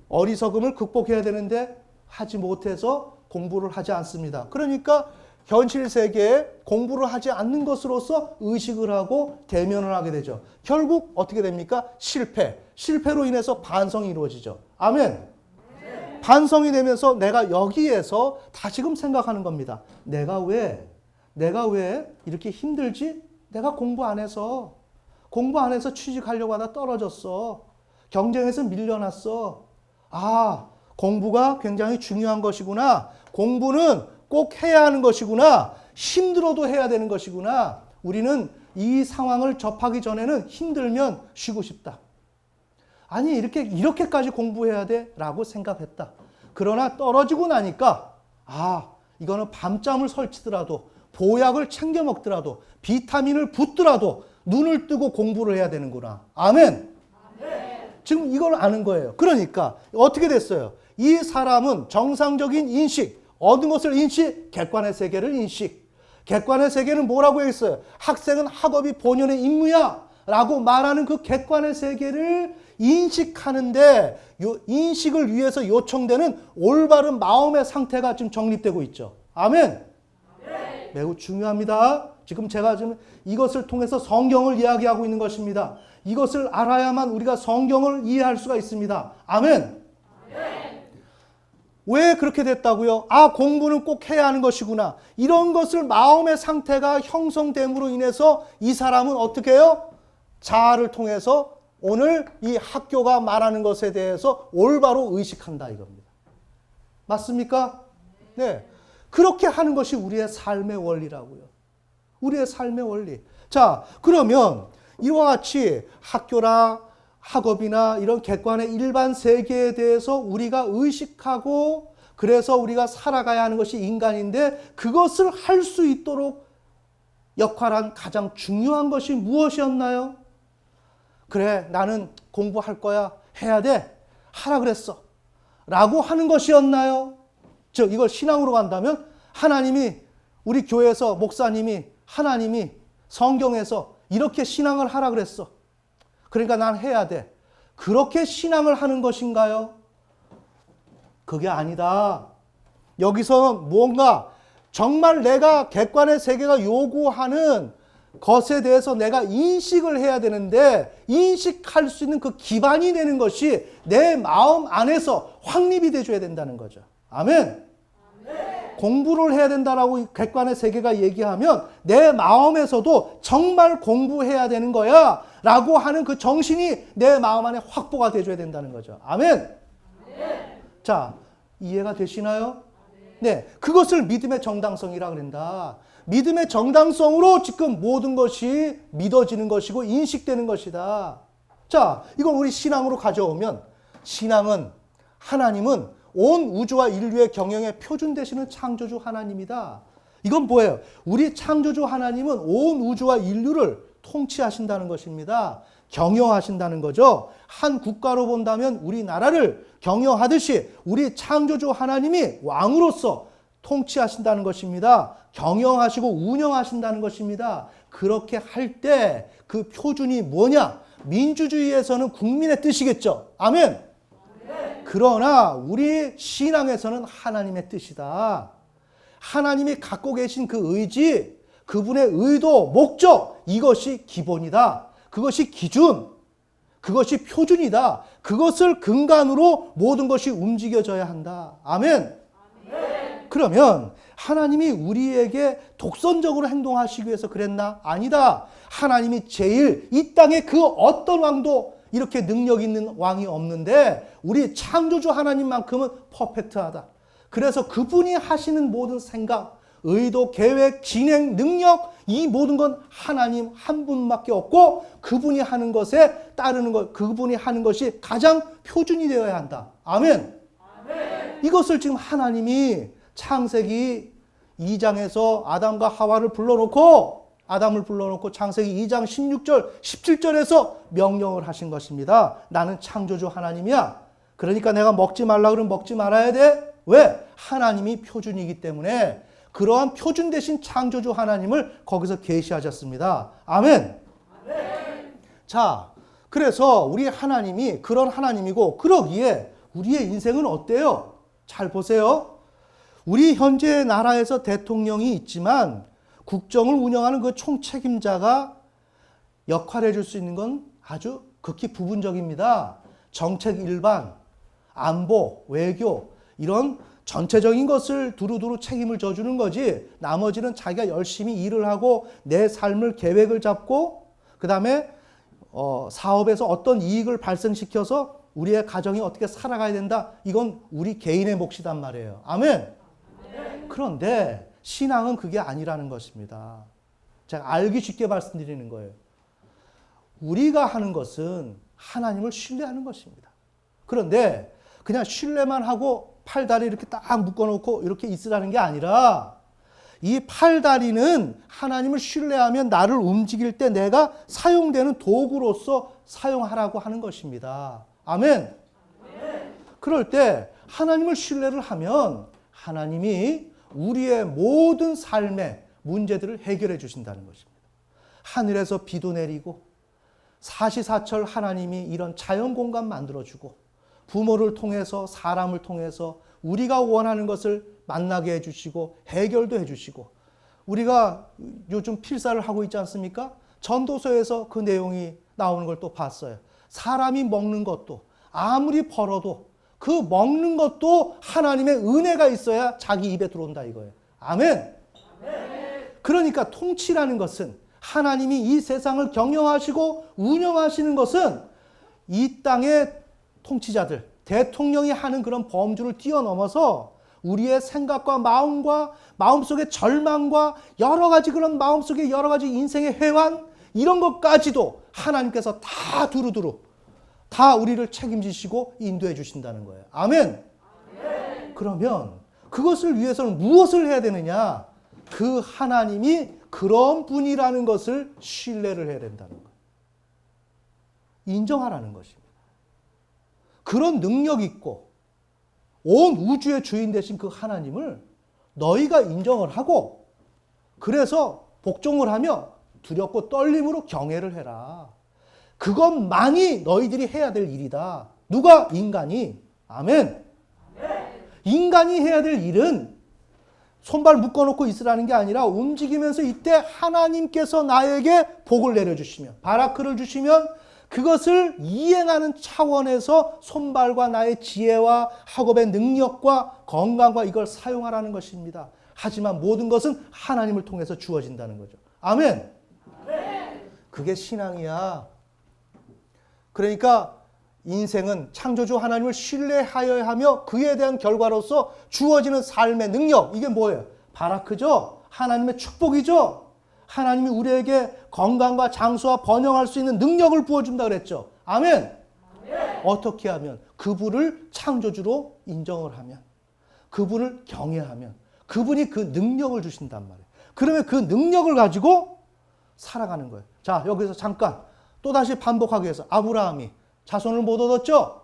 어리석음을 극복해야 되는데 하지 못해서 공부를 하지 않습니다. 그러니까 현실 세계에 공부를 하지 않는 것으로서 의식을 하고 대면을 하게 되죠. 결국 어떻게 됩니까? 실패로 인해서 반성이 이루어지죠. 아멘. 네. 반성이 되면서 내가 여기에서 다시금 생각하는 겁니다. 내가 왜 이렇게 힘들지? 내가 공부 안 해서 취직하려고 하다 떨어졌어. 경쟁에서 밀려났어. 아, 공부가 굉장히 중요한 것이구나. 공부는 꼭 해야 하는 것이구나. 힘들어도 해야 되는 것이구나. 우리는 이 상황을 접하기 전에는 힘들면 쉬고 싶다. 아니, 이렇게까지 공부해야 돼? 라고 생각했다. 그러나 떨어지고 나니까, 아, 이거는 밤잠을 설치더라도, 보약을 챙겨 먹더라도, 비타민을 붓더라도 눈을 뜨고 공부를 해야 되는구나. 아멘. 지금 이걸 아는 거예요. 그러니까 어떻게 됐어요? 이 사람은 정상적인 인식, 얻은 것을 인식, 객관의 세계를 인식. 객관의 세계는 뭐라고 했어요? 학생은 학업이 본연의 임무야 라고 말하는 그 객관의 세계를 인식하는데, 인식을 위해서 요청되는 올바른 마음의 상태가 지금 정립되고 있죠. 아멘. 매우 중요합니다. 제가 이것을 통해서 성경을 이야기하고 있는 것입니다. 이것을 알아야만 우리가 성경을 이해할 수가 있습니다. 아멘. 왜 그렇게 됐다고요? 아, 공부는 꼭 해야 하는 것이구나. 이런 것을 마음의 상태가 형성됨으로 인해서 이 사람은 어떻게 해요? 자아를 통해서 오늘 이 학교가 말하는 것에 대해서 올바로 의식한다 이겁니다. 맞습니까? 네. 그렇게 하는 것이 우리의 삶의 원리라고요. 우리의 삶의 원리. 자, 그러면 이와 같이 학교나 학업이나 이런 객관의 일반 세계에 대해서 우리가 의식하고 그래서 우리가 살아가야 하는 것이 인간인데, 그것을 할 수 있도록 역할한 가장 중요한 것이 무엇이었나요? 그래, 나는 공부할 거야. 해야 돼. 하라 그랬어. 라고 하는 것이었나요? 즉, 이걸 신앙으로 간다면 하나님이, 우리 교회에서 목사님이, 하나님이 성경에서 이렇게 신앙을 하라 그랬어. 그러니까 난 해야 돼. 그렇게 신앙을 하는 것인가요? 그게 아니다. 여기서 뭔가 정말 내가 객관의 세계가 요구하는 것에 대해서 내가 인식을 해야 되는데, 인식할 수 있는 그 기반이 되는 것이 내 마음 안에서 확립이 돼줘야 된다는 거죠. 아멘. 공부를 해야 된다라고 객관의 세계가 얘기하면 내 마음에서도 정말 공부해야 되는 거야 라고 하는 그 정신이 내 마음 안에 확보가 돼줘야 된다는 거죠. 아멘. 자, 이해가 되시나요? 네, 그것을 믿음의 정당성이라 그런다. 믿음의 정당성으로 지금 모든 것이 믿어지는 것이고 인식되는 것이다. 자, 이걸 우리 신앙으로 가져오면 신앙은 하나님은 온 우주와 인류의 경영의 표준 되시는 창조주 하나님이다. 이건 뭐예요? 우리 창조주 하나님은 온 우주와 인류를 통치하신다는 것입니다. 경영하신다는 거죠. 한 국가로 본다면 우리나라를 경영하듯이 우리 창조주 하나님이 왕으로서 통치하신다는 것입니다. 경영하시고 운영하신다는 것입니다. 그렇게 할 때 그 표준이 뭐냐? 민주주의에서는 국민의 뜻이겠죠. 아멘. 그러나 우리 신앙에서는 하나님의 뜻이다. 하나님이 갖고 계신 그 의지, 그분의 의도, 목적, 이것이 기본이다. 그것이 기준, 그것이 표준이다. 그것을 근간으로 모든 것이 움직여져야 한다. 아멘. 그러면 하나님이 우리에게 독선적으로 행동하시기 위해서 그랬나? 아니다. 하나님이 제일 이 땅에 그 어떤 왕도 이렇게 능력 있는 왕이 없는데 우리 창조주 하나님만큼은 퍼펙트하다. 그래서 그분이 하시는 모든 생각, 의도, 계획, 진행, 능력, 이 모든 건 하나님 한 분밖에 없고 그분이 하는 것에 따르는 것, 그분이 하는 것이 가장 표준이 되어야 한다. 아멘. 이것을 지금 하나님이 창세기 2장에서 아담과 하와를 아담을 불러놓고 창세기 2장 16절, 17절에서 명령을 하신 것입니다. 나는 창조주 하나님이야. 그러니까 내가 먹지 말라 그러면 먹지 말아야 돼. 왜? 하나님이 표준이기 때문에 그러한 표준 대신 창조주 하나님을 거기서 계시하셨습니다. 아멘. 자, 그래서 우리 하나님이 그런 하나님이고 그러기에 우리의 인생은 어때요? 잘 보세요. 우리 현재 나라에서 대통령이 있지만 국정을 운영하는 그 총책임자가 역할해 줄 수 있는 건 아주 극히 부분적입니다. 정책 일반, 안보, 외교 이런 전체적인 것을 두루두루 책임을 져주는 거지 나머지는 자기가 열심히 일을 하고 내 삶을 계획을 잡고 그 다음에 사업에서 어떤 이익을 발생시켜서 우리의 가정이 어떻게 살아가야 된다. 이건 우리 개인의 몫이단 말이에요. 아멘. 그런데 신앙은 그게 아니라는 것입니다. 제가 알기 쉽게 말씀드리는 거예요. 우리가 하는 것은 하나님을 신뢰하는 것입니다. 그런데 그냥 신뢰만 하고 팔다리 이렇게 딱 묶어놓고 이렇게 있으라는 게 아니라 이 팔다리는 하나님을 신뢰하면 나를 움직일 때 내가 사용되는 도구로서 사용하라고 하는 것입니다. 아멘. 그럴 때 하나님을 신뢰를 하면 하나님이 우리의 모든 삶의 문제들을 해결해 주신다는 것입니다. 하늘에서 비도 내리고 사시사철 하나님이 이런 자연 공간 만들어주고 부모를 통해서 사람을 통해서 우리가 원하는 것을 만나게 해주시고 해결도 해주시고 우리가 요즘 필사를 하고 있지 않습니까? 전도서에서 그 내용이 나오는 걸 또 봤어요. 사람이 먹는 것도 아무리 벌어도 그 먹는 것도 하나님의 은혜가 있어야 자기 입에 들어온다 이거예요. 아멘. 그러니까 통치라는 것은 하나님이 이 세상을 경영하시고 운영하시는 것은 이 땅의 통치자들, 대통령이 하는 그런 범주를 뛰어넘어서 우리의 생각과 마음속의 절망과 여러 가지 그런 마음속의 여러 가지 인생의 회환 이런 것까지도 하나님께서 다 두루두루 다 우리를 책임지시고 인도해 주신다는 거예요. 아멘. 그러면 그것을 위해서는 무엇을 해야 되느냐? 그 하나님이 그런 분이라는 것을 신뢰를 해야 된다는 거예요. 인정하라는 것입니다. 그런 능력 있고 온 우주의 주인 되신 그 하나님을 너희가 인정을 하고 그래서 복종을 하며 두렵고 떨림으로 경외를 해라. 그것만이 너희들이 해야 될 일이다. 누가? 인간이. 아멘. 인간이 해야 될 일은 손발 묶어놓고 있으라는 게 아니라 움직이면서 이때 하나님께서 나에게 복을 내려주시면 바라크를 주시면 그것을 이행하는 차원에서 손발과 나의 지혜와 학업의 능력과 건강과 이걸 사용하라는 것입니다. 하지만 모든 것은 하나님을 통해서 주어진다는 거죠. 아멘. 그게 신앙이야. 그러니까 인생은 창조주 하나님을 신뢰하여야 하며 그에 대한 결과로서 주어지는 삶의 능력, 이게 뭐예요? 바라크죠? 하나님의 축복이죠? 하나님이 우리에게 건강과 장수와 번영할 수 있는 능력을 부어준다 그랬죠. 아멘. 어떻게 하면? 그분을 창조주로 인정을 하면, 그분을 경외하면 그분이 그 능력을 주신단 말이에요. 그러면 그 능력을 가지고 살아가는 거예요. 자, 여기서 잠깐 또다시 반복하기 위해서 아브라함이 자손을 못 얻었죠?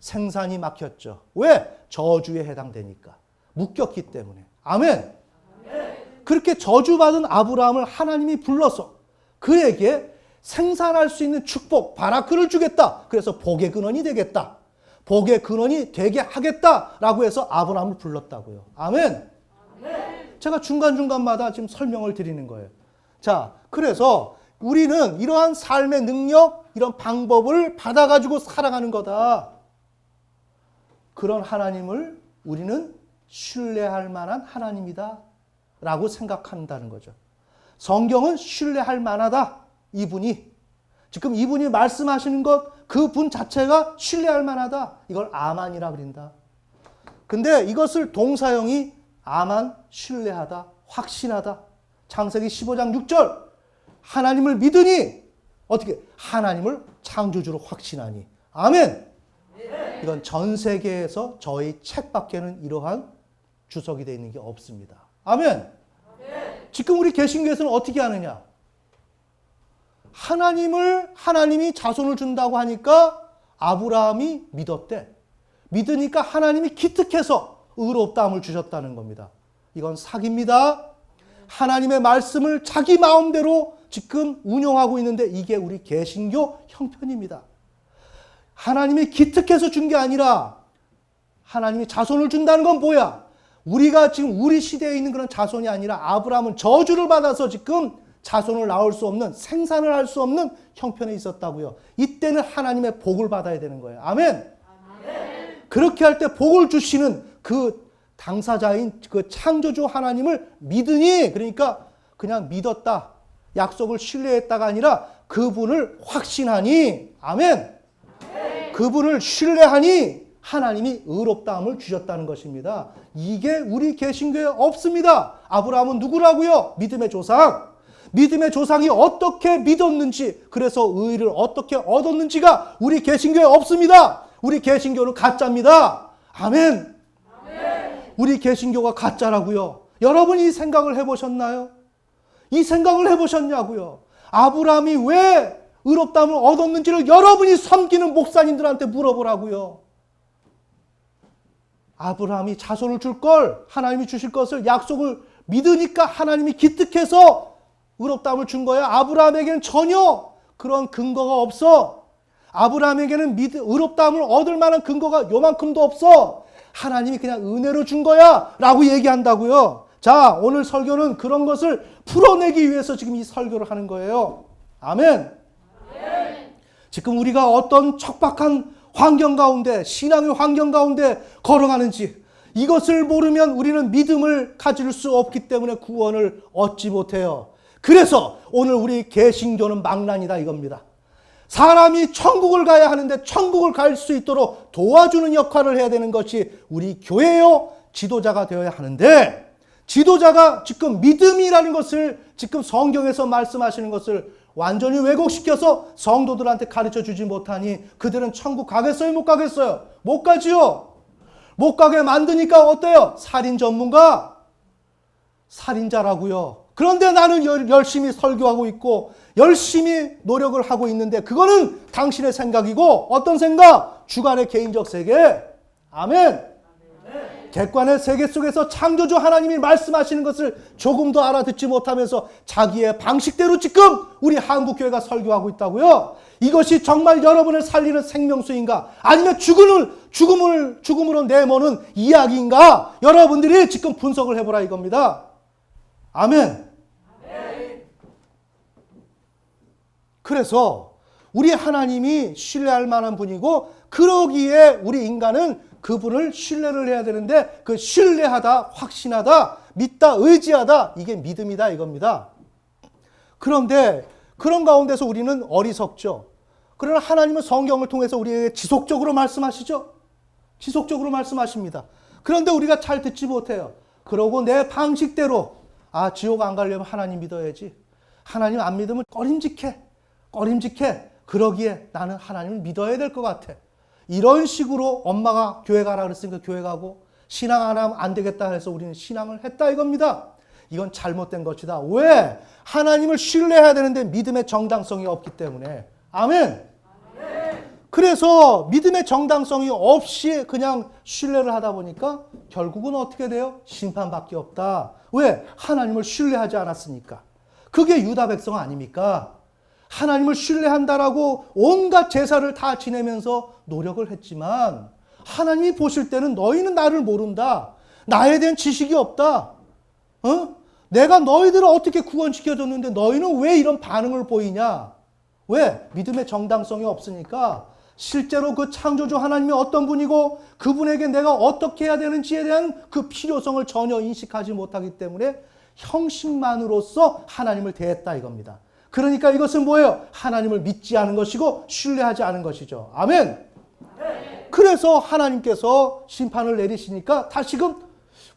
생산이 막혔죠. 왜? 저주에 해당되니까. 묶였기 때문에. 아멘. 그렇게 저주받은 아브라함을 하나님이 불러서 그에게 생산할 수 있는 축복, 바라크를 주겠다. 그래서 복의 근원이 되겠다. 복의 근원이 되게 하겠다라고 해서 아브라함을 불렀다고요. 아멘. 제가 중간중간마다 지금 설명을 드리는 거예요. 자, 그래서 우리는 이러한 삶의 능력, 이런 방법을 받아가지고 살아가는 거다. 그런 하나님을 우리는 신뢰할 만한 하나님이다 라고 생각한다는 거죠. 성경은 신뢰할 만하다. 이분이. 지금 이분이 말씀하시는 것, 그분 자체가 신뢰할 만하다. 이걸 아만이라 그린다. 근데 이것을 동사형이 아만, 신뢰하다, 확신하다. 창세기 15장 6절. 하나님을 믿으니 어떻게? 하나님을 창조주로 확신하니. 아멘. 이건 전 세계에서 저희 책밖에는 이러한 주석이 되어 있는 게 없습니다. 아멘. 지금 우리 개신교에서는 어떻게 하느냐? 하나님이 자손을 준다고 하니까 아브라함이 믿었대. 믿으니까 하나님이 기특해서 의롭다함을 주셨다는 겁니다. 이건 사기입니다. 하나님의 말씀을 자기 마음대로 지금 운용하고 있는데 이게 우리 개신교 형편입니다. 하나님이 기특해서 준 게 아니라 하나님이 자손을 준다는 건 뭐야? 우리가 지금 우리 시대에 있는 그런 자손이 아니라 아브라함은 저주를 받아서 지금 자손을 낳을 수 없는, 생산을 할 수 없는 형편에 있었다고요. 이때는 하나님의 복을 받아야 되는 거예요. 아멘. 그렇게 할 때 복을 주시는 그 당사자인 그 창조주 하나님을 믿으니, 그러니까 그냥 믿었다, 약속을 신뢰했다가 아니라 그분을 확신하니, 아멘. 그분을 신뢰하니 하나님이 의롭다함을 주셨다는 것입니다. 이게 우리 개신교에 없습니다. 아브라함은 누구라고요? 믿음의 조상. 믿음의 조상이 어떻게 믿었는지, 그래서 의를 어떻게 얻었는지가 우리 개신교에 없습니다. 우리 개신교는 가짜입니다. 아멘. 우리 개신교가 가짜라고요. 여러분이 이 생각을 해보셨나요? 이 생각을 해보셨냐고요? 아브라함이 왜 의롭다함을 얻었는지를 여러분이 섬기는 목사님들한테 물어보라고요. 아브라함이 자손을 줄 걸, 하나님이 주실 것을 약속을 믿으니까 하나님이 기특해서 의롭다함을 준 거야. 아브라함에게는 전혀 그런 근거가 없어. 아브라함에게는 의롭다함을 얻을 만한 근거가 요만큼도 없어. 하나님이 그냥 은혜로 준 거야 라고 얘기한다고요. 자, 오늘 설교는 그런 것을 풀어내기 위해서 지금 이 설교를 하는 거예요. 아멘. 지금 우리가 어떤 척박한 환경 가운데, 신앙의 환경 가운데 걸어가는지, 이것을 모르면 우리는 믿음을 가질 수 없기 때문에 구원을 얻지 못해요. 그래서 오늘 우리 개신교는 망난이다 이겁니다. 사람이 천국을 가야 하는데 천국을 갈 수 있도록 도와주는 역할을 해야 되는 것이 우리 교회요, 지도자가 되어야 하는데, 지도자가 지금 믿음이라는 것을 지금 성경에서 말씀하시는 것을 완전히 왜곡시켜서 성도들한테 가르쳐 주지 못하니 그들은 천국 가겠어요? 못 가겠어요? 못 가지요. 못 가게 만드니까 어때요? 살인 전문가? 살인자라고요. 그런데 나는 열심히 설교하고 있고 열심히 노력을 하고 있는데 그거는 당신의 생각이고, 어떤 생각? 주관의 개인적 세계. 아멘. 객관의 세계 속에서 창조주 하나님이 말씀하시는 것을 조금도 알아듣지 못하면서 자기의 방식대로 지금 우리 한국교회가 설교하고 있다고요. 이것이 정말 여러분을 살리는 생명수인가? 아니면 죽음으로 내모는 이야기인가? 여러분들이 지금 분석을 해보라 이겁니다. 아멘. 그래서 우리 하나님이 신뢰할 만한 분이고, 그러기에 우리 인간은 그분을 신뢰를 해야 되는데, 그 신뢰하다, 확신하다, 믿다, 의지하다, 이게 믿음이다 이겁니다. 그런데 그런 가운데서 우리는 어리석죠. 그러나 하나님은 성경을 통해서 우리에게 지속적으로 말씀하시죠. 지속적으로 말씀하십니다. 그런데 우리가 잘 듣지 못해요. 그러고 내 방식대로 지옥 안 가려면 하나님 믿어야지. 하나님 안 믿으면 꺼림직해. 그러기에 나는 하나님을 믿어야 될 것 같아. 이런 식으로 엄마가 교회 가라 그랬으니까 교회 가고 신앙 안 하면 안 되겠다 해서 우리는 신앙을 했다 이겁니다. 이건 잘못된 것이다. 왜? 하나님을 신뢰해야 되는데 믿음의 정당성이 없기 때문에. 아멘. 그래서 믿음의 정당성이 없이 그냥 신뢰를 하다 보니까 결국은 어떻게 돼요? 심판밖에 없다. 왜? 하나님을 신뢰하지 않았으니까. 그게 유다 백성 아닙니까? 하나님을 신뢰한다라고 온갖 제사를 다 지내면서 노력을 했지만 하나님이 보실 때는 너희는 나를 모른다. 나에 대한 지식이 없다. 내가 너희들을 어떻게 구원시켜줬는데 너희는 왜 이런 반응을 보이냐? 왜? 믿음의 정당성이 없으니까 실제로 그 창조주 하나님이 어떤 분이고 그분에게 내가 어떻게 해야 되는지에 대한 그 필요성을 전혀 인식하지 못하기 때문에 형식만으로서 하나님을 대했다 이겁니다. 그러니까 이것은 뭐예요? 하나님을 믿지 않은 것이고 신뢰하지 않은 것이죠. 아멘. 그래서 하나님께서 심판을 내리시니까 다시금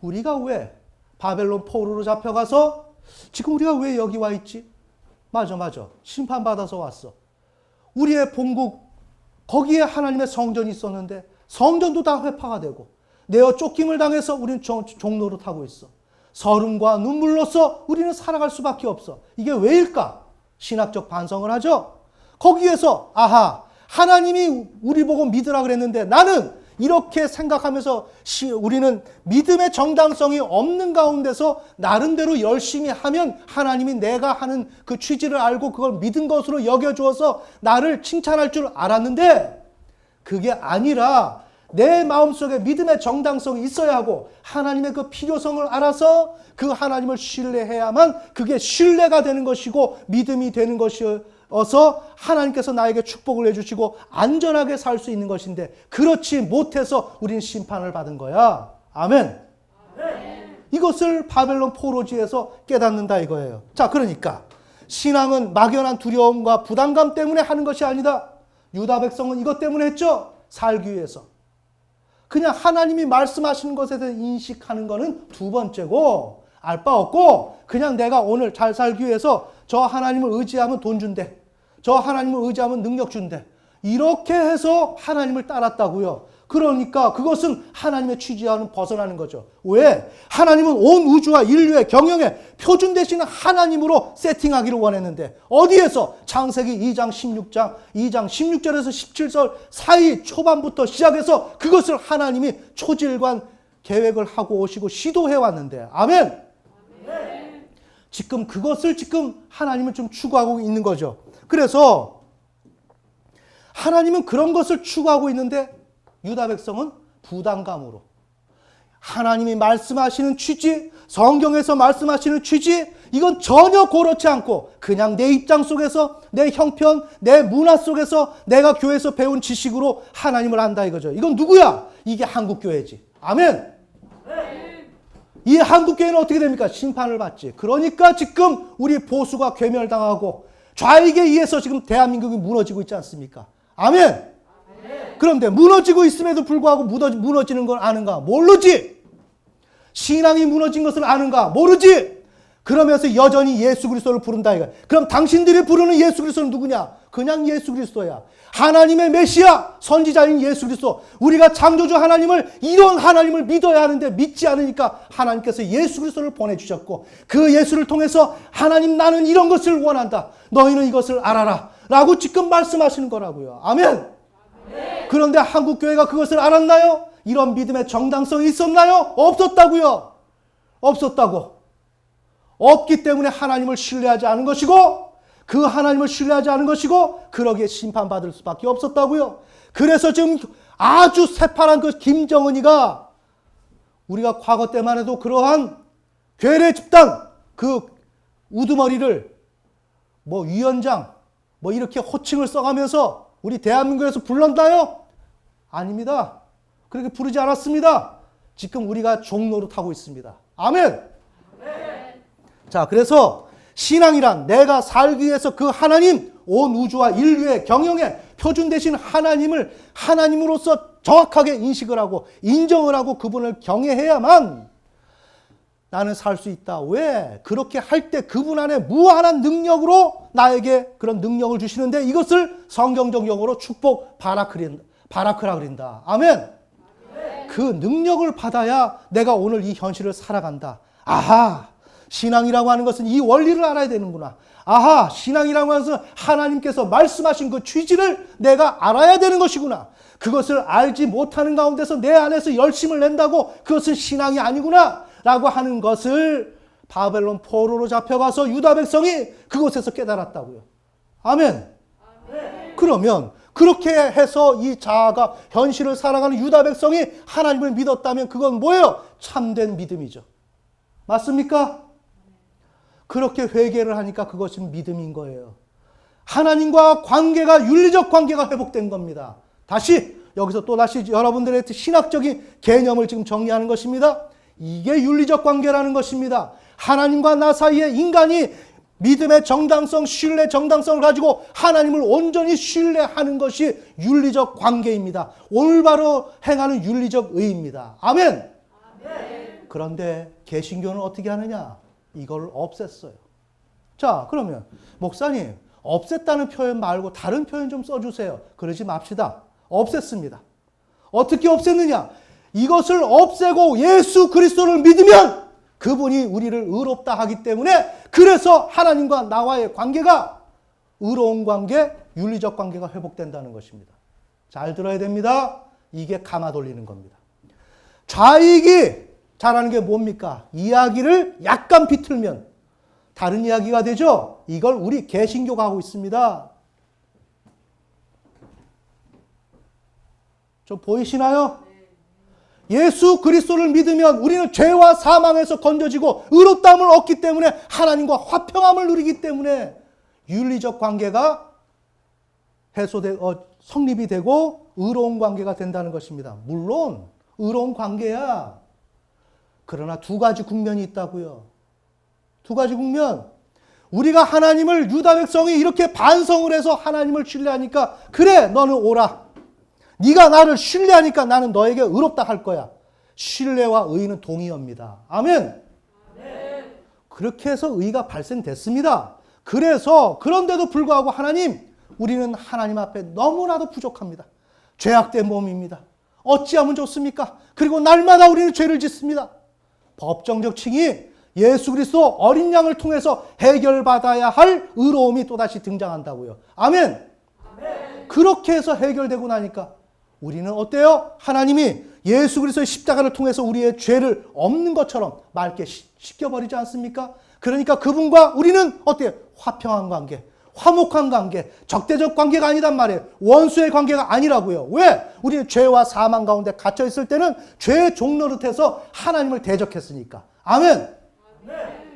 우리가 왜 바벨론 포로로 잡혀가서 지금 우리가 왜 여기 와 있지? 맞아. 심판받아서 왔어. 우리의 본국 거기에 하나님의 성전이 있었는데 성전도 다 회파가 되고 내어 쫓김을 당해서 우리는 종로로 타고 있어. 서름과 눈물로써 우리는 살아갈 수밖에 없어. 이게 왜일까? 신학적 반성을 하죠. 거기에서 하나님이 우리 보고 믿으라 그랬는데 나는 이렇게 생각하면서 우리는 믿음의 정당성이 없는 가운데서 나름대로 열심히 하면 하나님이 내가 하는 그 취지를 알고 그걸 믿은 것으로 여겨주어서 나를 칭찬할 줄 알았는데 그게 아니라 내 마음속에 믿음의 정당성이 있어야 하고 하나님의 그 필요성을 알아서 그 하나님을 신뢰해야만 그게 신뢰가 되는 것이고 믿음이 되는 것이어서 하나님께서 나에게 축복을 해주시고 안전하게 살 수 있는 것인데 그렇지 못해서 우리는 심판을 받은 거야. 아멘. 이것을 바벨론 포로지에서 깨닫는다 이거예요. 자, 그러니까 신앙은 막연한 두려움과 부담감 때문에 하는 것이 아니다. 유다 백성은 이것 때문에 했죠. 살기 위해서. 그냥 하나님이 말씀하시는 것에 대해 인식하는 것은 두 번째고 알 바 없고 그냥 내가 오늘 잘 살기 위해서 저 하나님을 의지하면 돈 준대. 저 하나님을 의지하면 능력 준대. 이렇게 해서 하나님을 따랐다고요. 그러니까 그것은 하나님의 취지와는 벗어나는 거죠. 왜? 하나님은 온 우주와 인류의 경영에 표준 되시는 하나님으로 세팅하기를 원했는데 어디에서? 창세기 2장 16절에서 17절 사이 초반부터 시작해서 그것을 하나님이 초질관 계획을 하고 오시고 시도해 왔는데 아멘. 지금 그것을 하나님은 좀 추구하고 있는 거죠. 그래서 하나님은 그런 것을 추구하고 있는데 유다 백성은 부담감으로 하나님이 말씀하시는 취지, 성경에서 말씀하시는 취지 이건 전혀 고렇지 않고 그냥 내 입장 속에서 내 형편, 내 문화 속에서 내가 교회에서 배운 지식으로 하나님을 안다 이거죠. 이건 누구야? 이게 한국교회지. 아멘. 이 한국교회는 어떻게 됩니까? 심판을 받지. 그러니까 지금 우리 보수가 괴멸당하고 좌익에 의해서 지금 대한민국이 무너지고 있지 않습니까? 아멘. 그런데 무너지고 있음에도 불구하고 무너지는 걸 아는가? 모르지. 신앙이 무너진 것을 아는가? 모르지. 그러면서 여전히 예수 그리스도를 부른다 이거. 그럼 당신들이 부르는 예수 그리스도는 누구냐? 그냥 예수 그리스도야. 하나님의 메시아, 선지자인 예수 그리스도. 우리가 창조주 하나님을 이런 하나님을 믿어야 하는데 믿지 않으니까 하나님께서 예수 그리스도를 보내주셨고 그 예수를 통해서 하나님 나는 이런 것을 원한다. 너희는 이것을 알아라. 라고 지금 말씀하시는 거라고요. 아멘. 그런데 한국교회가 그것을 알았나요? 이런 믿음의 정당성이 있었나요? 없었다고요. 없었다고. 없기 때문에 하나님을 신뢰하지 않은 것이고 그 하나님을 신뢰하지 않은 것이고 그러기에 심판받을 수밖에 없었다고요. 그래서 지금 아주 새파란 그 김정은이가 우리가 과거 때만 해도 그러한 괴뢰 집단 그 우두머리를 위원장 이렇게 호칭을 써가면서 우리 대한민국에서 불렀나요? 아닙니다. 그렇게 부르지 않았습니다. 지금 우리가 종로로 타고 있습니다. 아멘. 자, 그래서 신앙이란 내가 살기 위해서 그 하나님 온 우주와 인류의 경영에 표준되신 하나님을 하나님으로서 정확하게 인식을 하고 인정을 하고 그분을 경외해야만 나는 살 수 있다. 왜? 그렇게 할 때 그분 안에 무한한 능력으로 나에게 그런 능력을 주시는데 이것을 성경적 용어로 축복 바라크라 그린다. 아멘. 그 능력을 받아야 내가 오늘 이 현실을 살아간다. 아하, 신앙이라고 하는 것은 이 원리를 알아야 되는구나. 아하, 신앙이라고 하는 것은 하나님께서 말씀하신 그 취지를 내가 알아야 되는 것이구나. 그것을 알지 못하는 가운데서 내 안에서 열심을 낸다고 그것은 신앙이 아니구나 라고 하는 것을 바벨론 포로로 잡혀가서 유다 백성이 그곳에서 깨달았다고요. 아멘. 그러면 그렇게 해서 이 자아가 현실을 살아가는 유다 백성이 하나님을 믿었다면 그건 뭐예요? 참된 믿음이죠. 맞습니까? 그렇게 회개를 하니까 그것이 믿음인 거예요. 하나님과 관계가 윤리적 관계가 회복된 겁니다. 다시 여기서 또다시 여러분들의 신학적인 개념을 지금 정리하는 것입니다. 이게 윤리적 관계라는 것입니다. 하나님과 나 사이에 인간이 믿음의 정당성, 신뢰 정당성을 가지고 하나님을 온전히 신뢰하는 것이 윤리적 관계입니다. 올바로 행하는 윤리적 의입니다. 아멘. 아멘. 그런데 개신교는 어떻게 하느냐? 이걸 없앴어요. 자, 그러면 목사님, 없앴다는 표현 말고 다른 표현 좀 써주세요. 그러지 맙시다. 없앴습니다. 어떻게 없앴느냐? 이것을 없애고 예수 그리스도를 믿으면 그분이 우리를 의롭다 하기 때문에 그래서 하나님과 나와의 관계가 의로운 관계, 윤리적 관계가 회복된다는 것입니다. 잘 들어야 됩니다. 이게 감아 돌리는 겁니다. 좌익이 잘하는 게 뭡니까? 이야기를 약간 비틀면 다른 이야기가 되죠. 이걸 우리 개신교가 하고 있습니다. 좀 보이시나요? 예수 그리스도를 믿으면 우리는 죄와 사망에서 건져지고 의롭다함을 얻기 때문에 하나님과 화평함을 누리기 때문에 윤리적 관계가 성립이 되고 의로운 관계가 된다는 것입니다. 물론 의로운 관계야. 그러나 두 가지 국면이 있다고요. 두 가지 국면. 우리가 하나님을 유다 백성이 이렇게 반성을 해서 하나님을 신뢰하니까 그래 너는 오라. 네가 나를 신뢰하니까 나는 너에게 의롭다 할 거야. 신뢰와 의는 동의어입니다. 아멘. 아멘. 그렇게 해서 의가 발생됐습니다. 그래서 그런데도 불구하고 하나님, 우리는 하나님 앞에 너무나도 부족합니다. 죄악된 몸입니다. 어찌하면 좋습니까? 그리고 날마다 우리는 죄를 짓습니다. 법정적 칭의, 예수 그리스도 어린 양을 통해서 해결받아야 할 의로움이 또다시 등장한다고요. 아멘. 아멘. 그렇게 해서 해결되고 나니까 우리는 어때요? 하나님이 예수 그리스도의 십자가를 통해서 우리의 죄를 없는 것처럼 맑게 씻겨버리지 않습니까? 그러니까 그분과 우리는 어때요? 화평한 관계, 화목한 관계, 적대적 관계가 아니단 말이에요. 원수의 관계가 아니라고요. 왜? 우리는 죄와 사망 가운데 갇혀 있을 때는 죄의 종노릇해서 하나님을 대적했으니까. 아멘.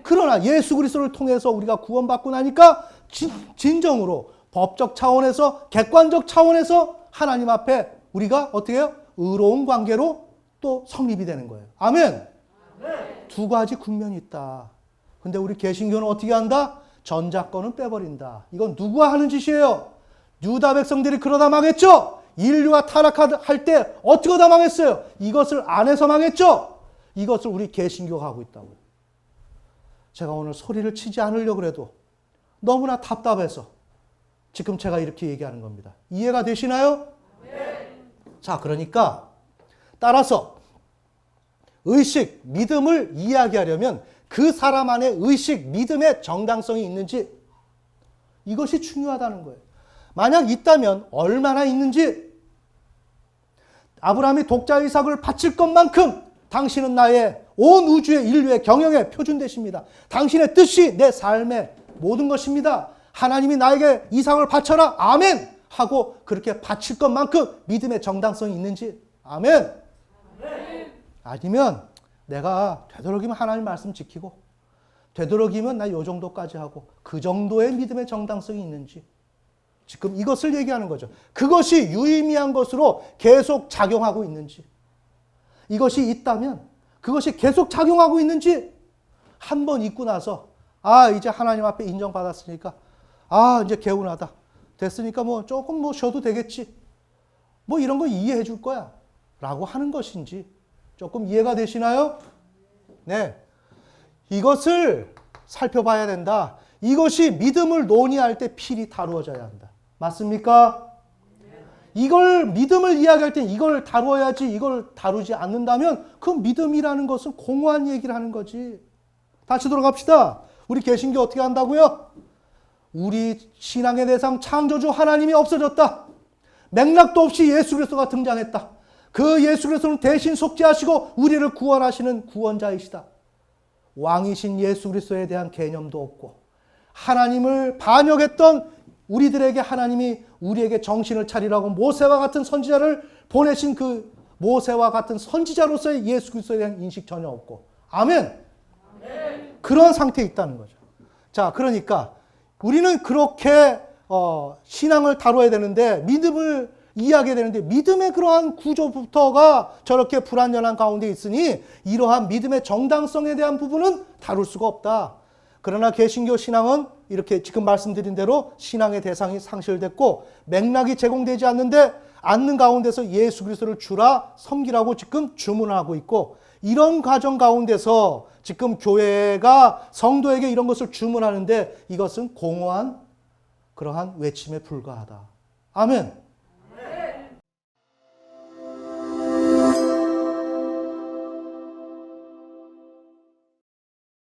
그러나 예수 그리스도를 통해서 우리가 구원받고 나니까 진정으로 법적 차원에서 객관적 차원에서 하나님 앞에 우리가 어떻게 해요? 의로운 관계로 또 성립이 되는 거예요. 아멘. 두 가지 국면이 있다. 근데 우리 개신교는 어떻게 한다? 전자권은 빼버린다. 이건 누가 하는 짓이에요? 유다 백성들이 그러다 망했죠? 인류가 타락할 때 어떻게 하다 망했어요? 이것을 안 해서 망했죠? 이것을 우리 개신교가 하고 있다고요. 제가 오늘 소리를 치지 않으려고 해도 너무나 답답해서 지금 제가 이렇게 얘기하는 겁니다. 이해가 되시나요? 네. 자, 그러니까 따라서 의식, 믿음을 이야기하려면 그 사람 안에 의식, 믿음의 정당성이 있는지 이것이 중요하다는 거예요. 만약 있다면 얼마나 있는지. 아브라함이 독자 이삭을 바칠 것만큼 당신은 나의 온 우주의 인류의 경영의 표준 되십니다. 당신의 뜻이 내 삶의 모든 것입니다. 하나님이 나에게 이삭을 바쳐라. 아멘. 하고 그렇게 바칠 것만큼 믿음의 정당성이 있는지. 아멘. 아니면 내가 되도록이면 하나님 말씀 지키고 되도록이면 나 요 정도까지 하고 그 정도의 믿음의 정당성이 있는지. 지금 이것을 얘기하는 거죠. 그것이 유의미한 것으로 계속 작용하고 있는지. 이것이 있다면 그것이 계속 작용하고 있는지 한번 있고 나서 이제 하나님 앞에 인정받았으니까 이제 개운하다. 됐으니까 뭐 조금 뭐 쉬어도 되겠지. 뭐 이런 거 이해해 줄 거야. 라고 하는 것인지 조금 이해가 되시나요? 네. 이것을 살펴봐야 된다. 이것이 믿음을 논의할 때 필히 다루어져야 한다. 맞습니까? 이걸 믿음을 이야기할 때 이걸 다루어야지 이걸 다루지 않는다면 그 믿음이라는 것은 공허한 얘기를 하는 거지. 다시 돌아갑시다. 우리 개신교 어떻게 한다고요? 우리 신앙의 대상 창조주 하나님이 없어졌다. 맥락도 없이 예수 그리스도가 등장했다. 그 예수 그리스도는 대신 속죄하시고 우리를 구원하시는 구원자이시다. 왕이신 예수 그리스도에 대한 개념도 없고 하나님을 반역했던 우리들에게 하나님이 우리에게 정신을 차리라고 모세와 같은 선지자를 보내신 그 모세와 같은 선지자로서의 예수 그리스도에 대한 인식 전혀 없고. 아멘. 그런 상태에 있다는 거죠. 자, 그러니까 우리는 그렇게 신앙을 다뤄야 되는데 믿음을 이해하게 되는데 믿음의 그러한 구조부터가 저렇게 불완전한 가운데 있으니 이러한 믿음의 정당성에 대한 부분은 다룰 수가 없다. 그러나 개신교 신앙은 이렇게 지금 말씀드린 대로 신앙의 대상이 상실됐고 맥락이 제공되지 않는 가운데서 예수 그리스도를 주라 섬기라고 지금 주문하고 있고 이런 과정 가운데서 지금 교회가 성도에게 이런 것을 주문하는데 이것은 공허한 그러한 외침에 불과하다. 아멘.